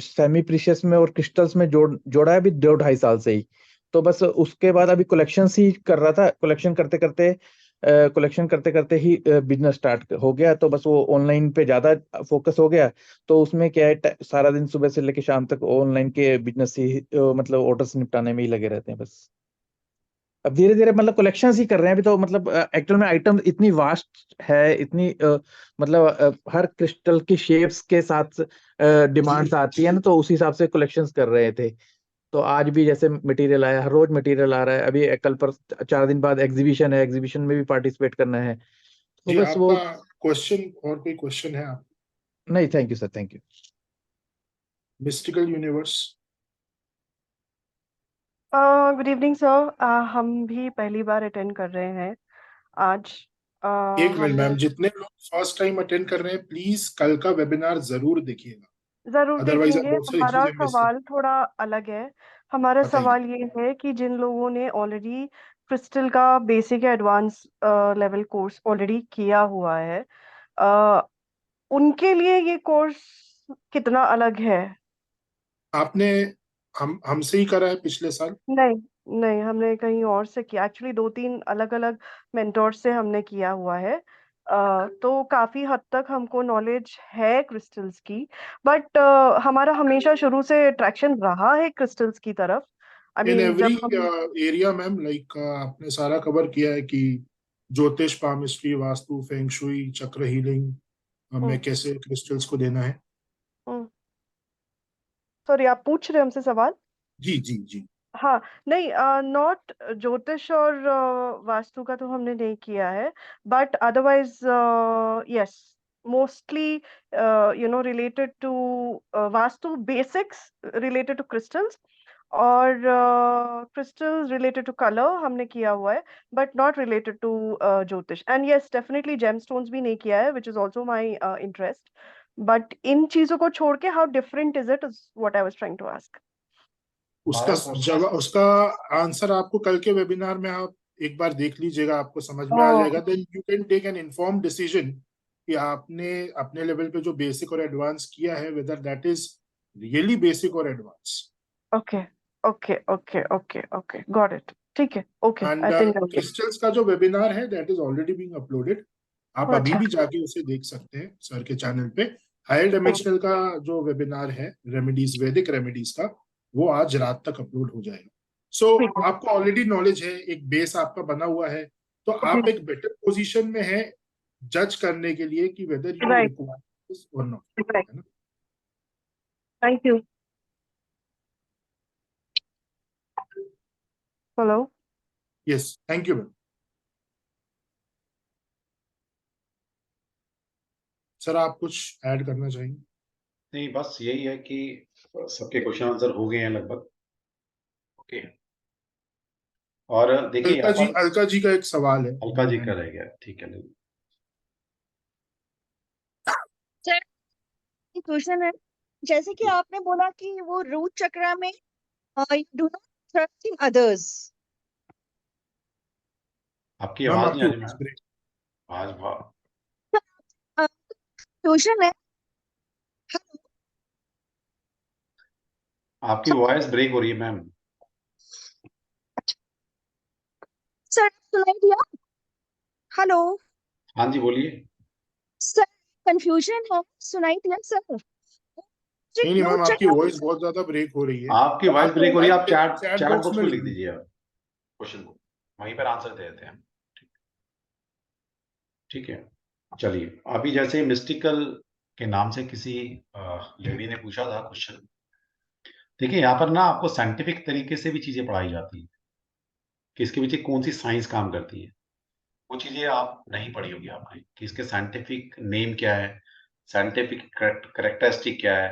सेमी प्रीशियस में और क्रिस्टल्स में जोड़ा है अभी 2-2.5 साल से ही। तो बस उसके बाद अभी कलेक्शंस ही कर रहा था, कलेक्शन करते करते ही बिजनेस स्टार्ट हो गया। तो बस वो ऑनलाइन पे ज्यादा फोकस हो गया। तो उसमें क्या है, सारा दिन सुबह से लेकर शाम तक ऑनलाइन के बिजनेस ही, मतलब ऑर्डर्स निपटाने में ही लगे रहते हैं बस। अब धीरे धीरे मतलब कलेक्शंस ही कर रहे हैं अभी तो। मतलब एक्चुअल में आइटम इतनी वास्ट है, इतनी मतलब हर क्रिस्टल की शेप्स के साथ डिमांड्स आती है ना, तो उस हिसाब से कलेक्शंस कर रहे थे। तो आज भी जैसे मटेरियल आया, हर रोज मटेरियल आ रहा है। अभी कल पर 4 दिन बाद एग्जीबिशन है, एग्जीबिशन में भी पार्टिसिपेट करना है। तो
जी
बस वो।
आपका क्वेश्चन, और कोई क्वेश्चन है आप?
नहीं, thank you sir, thank you.
Mystical universe.
Good evening sir. हम भी पहली बार अटेंड कर रहे हैं आज।
एक मिनट
हमने
मैम, जितने लोग फर्स्ट टाइम अटेंड कर रहे हैं प्लीज कल का वेबिनार जरूर देखिएगा,
जरूर
अदरवाइज आप
देखेंगे।
बहुत सारी
हमारा
चीजें मिस कर।
सवाल थोड़ा अलग है। हमारा
बताइए।
सवाल ये है कि जिन लोगों ने ऑलरेडी क्रिस्टल का बेसिक या एडवांस लेवल कोर्स ऑलरेडी किया हुआ है, अ, उनके लिए ये कोर्स कितना अलग है?
आपने हमसे ही करा है पिछले साल?
नहीं, नहीं, हमने कहीं और से किया। एक्चुअली 2-3 अलग अलग मेंटोर से हमने किया हुआ है। तो काफी हद तक हमको नॉलेज है क्रिस्टल्स की। बट हमारा हमेशा शुरू से अट्रैक्शन रहा है क्रिस्टल्स की तरफ। आई
इन
मीन
एवरी
जब हम
एरिया मैम, लाइक आपने सारा कवर किया है कि ज्योतिष, पामिस्ट्री, वास्तु, फेंग शुई, चक्र हीलिंग में कैसे क्रिस्टल्स को देना है।
सॉरी, आप पूछ रहे हैं हमसे सवाल?
जी जी जी।
हाँ, नहीं, नॉट ज्योतिष और वास्तु का तो हमने नहीं किया है। But otherwise yes, mostly related to vastu basics, related to crystals. और क्रिस्टल्स रिलेटेड टू कलर हमने किया हुआ है, but not related to jyotish. And yes, definitely gemstones भी नहीं किया है, which is also my interest. But इन चीजों को छोड़ के how different is it, is what I was trying to ask.
उसका जवाब, उसका आंसर आपको कल के वेबिनार में आप एक बार देख लीजिएगा, आपको समझ में आ जाएगा। Then you can take an informed decision कि आपने अपने लेवल पे जो बेसिक और एडवांस किया है, whether that is really basic और advance.
Okay okay okay okay okay, got it. ठीक है, okay.
And
I think
crystals का जो वेबिनार है that is already being uploaded, आप अभी
अच्छा।
भी जाके उसे देख सकते हैं सर के चैनल पे। हायर डायमेंशनल का जो वेबिनार है रेमेडीज, वैदिक रेमेडीज का, वो आज रात तक अपलोड हो जाएगा। सो
ठीक है।
आपको ऑलरेडी नॉलेज है, एक बेस आपका बना हुआ है, तो आप एक बेटर पोजीशन में है जज करने के लिए कि whether you
right
require this और नॉट,
राइट।
है ना?
Thank you. Hello.
Yes, thank you ma'am. Sir आप कुछ ऐड करना चाहेंगे?
नहीं, बस यही है कि सबके क्वेश्चन आंसर हो गए हैं लगभग। ओके, और देखिए यहाँ पर
अलका जी का एक सवाल है।
अलका जी का रह गया, ठीक है।
सर क्वेश्चन है, जैसे कि आपने बोला कि वो रूट चक्र में do not trust in others.
आपकी
मैम
आवाज
आपकी
नहीं आ रही
वॉइस
मैम,
ब्रेक।
आवाज
क्वेश्चन है,
आपकी वॉइस ब्रेक हो रही है मैम।
सर सुनाई दिया? हेलो
हाँ जी, बोलिए।
सर, कंफ्यूजन है, सुनाई दिया सर?
नहीं मैम,
रूट
आपकी
चक्र
वॉइस बहुत ज्यादा ब्रेक हो रही है।
आपकी वॉइस ब्रेक हो रही है, आप chat
chat
chat
box
box
में
में
लिख
लिख
दीजिए।
दीजिए आप क्वेश्चन को, वहीं पर आंसर दे देते हैं। ठीक है, चलिए। अभी जैसे मिस्टिकल के नाम से किसी लेडी ने पूछा था क्वेश्चन। देखिए यहाँ पर ना आपको साइंटिफिक तरीके से भी चीजें पढ़ाई जाती है कि इसके पीछे कौन सी साइंस काम करती है। वो चीजें आप नहीं पढ़ी होगी आपने कि इसके साइंटिफिक नेम क्या है, साइंटिफिक करेक्टरिस्टिक क्या है,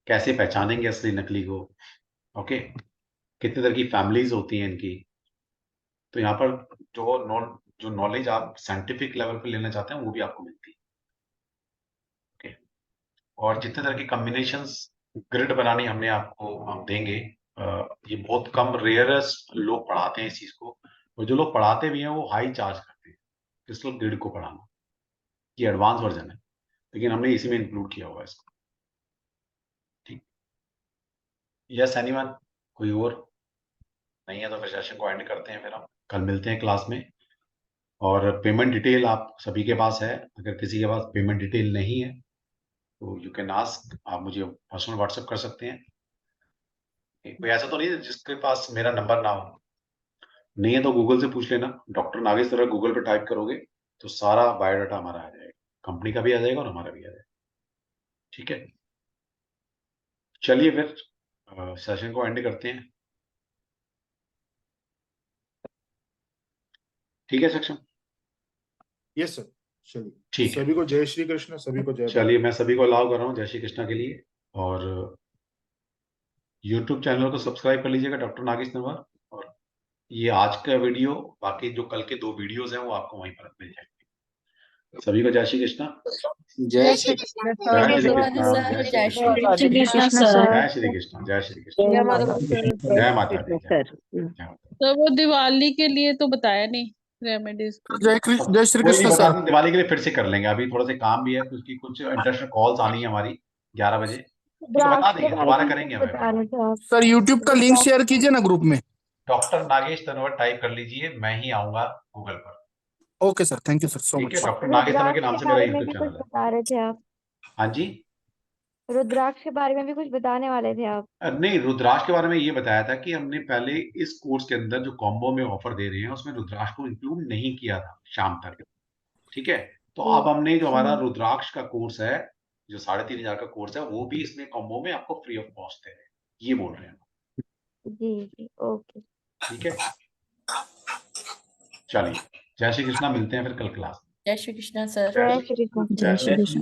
कैसे पहचानेंगे असली नकली को। ओके, कितने तरह की फैमिलीज होती हैं इनकी। तो यहाँ पर जो नॉलेज आप साइंटिफिक लेवल पे लेना चाहते हैं वो भी आपको मिलती है। ओके, और जितने तरह की कॉम्बिनेशंस ग्रिड बनानी हम देंगे। ये बहुत कम रेयरेस्ट लोग पढ़ाते हैं इस चीज को, और जो लोग पढ़ाते भी हैं वो हाई चार्ज करते हैं किस लोग ग्रिड को पढ़ाना। ये एडवांस वर्जन है, लेकिन हमने इसी में इंक्लूड किया हुआ है इसको। ठीक, यस एनीवन? कोई और नहीं है तो फिर सेशन को एंड करते हैं। फिर हम कल मिलते हैं क्लास में। और पेमेंट डिटेल आप सभी के पास है। अगर किसी के पास पेमेंट डिटेल नहीं है तो यू कैन आस्क, आप मुझे पर्सनल व्हाट्सएप कर सकते हैं। कोई ऐसा तो नहीं है जिसके पास मेरा नंबर ना हो? नहीं है तो गूगल से पूछ लेना। डॉक्टर नागेश सर गूगल पे टाइप करोगे तो सारा बायोडाटा हमारा आ जाएगा, कंपनी का भी आ जाएगा और हमारा भी आ जाएगा। ठीक है, चलिए फिर सेशन को एंड करते हैं। ठीक है सेक्शन?
यस सर, चलिए।
ठीक है,
सभी को जय श्री कृष्ण, सभी को जय
चलिए
भारत।
मैं सभी को अलाउ कर रहा हूँ जय श्री कृष्णा के लिए। और यूट्यूब चैनल को सब्सक्राइब कर लीजिएगा डॉक्टर नागेश नरवार। और ये आज का वीडियो, बाकी जो कल के 2 वीडियोस हैं वो आपको वहीं पर मिल जाएंगे। सभी को जय श्री कृष्णा।
जय श्री कृष्ण
जय श्री
सर।
कृष्णा, जय श्री कृष्णा,
जय श्री कृष्ण सर।
जय श्री कृष्णा, जय श्री कृष्णा,
जय माता दी।
जय माता दी, जय माता दी।
तो वो दिवाली के लिए तो बताया नहीं रेमेडीज।
जय श्री
कोई नहीं,
कृष्ण
बता
सर।
दें, दिवाली के लिए फिर से कर लेंगे। अभी थोड़ा सा काम भी है क्योंकि कुछ इंटरनेशनल कॉल्स आनी है हमारी 11 बजे, तो बता देंगे, दोबारा करेंगे हमें।
सर यूट्यूब का लिंक शेयर कीजिए ना ग्रुप में।
डॉक्टर नागेश तनवर टाइप कर लीजिए, मैं ही आऊंगा गूगल पर।
Okay sir, thank you sir so
ठीक है,
मच।
डॉक्टर नागेश तनवर के नाम से मेरा
बारे में
यूट्यूब
भी कुछ
चैनल है।
बता रहे थे आप?
हाँ जी।
रुद्राक्ष के बारे में भी कुछ बताने वाले थे आप?
नहीं, रुद्राक्ष के बारे में ये बताया था कि हमने पहले इस कोर्स के अंदर जो कॉम्बो में ऑफर दे रहे हैं उसमें रुद्राक्ष को इंक्लूड नहीं किया था शाम तक। ठीक है, तो अब हमने जो हमारा रुद्राक्ष का कोर्स है, जो 3500 का कोर्स है, वो भी इसमें कॉम्बो में आपको फ्री ऑफ कॉस्ट है, ये बोल रहे हैं।
जी जी, ओके।
ठीक है, चलिए जय श्री कृष्णा, मिलते हैं फिर कल क्लास में।
जय श्री कृष्ण सर।
जय श्री कृष्ण।
जय श्री कृष्ण।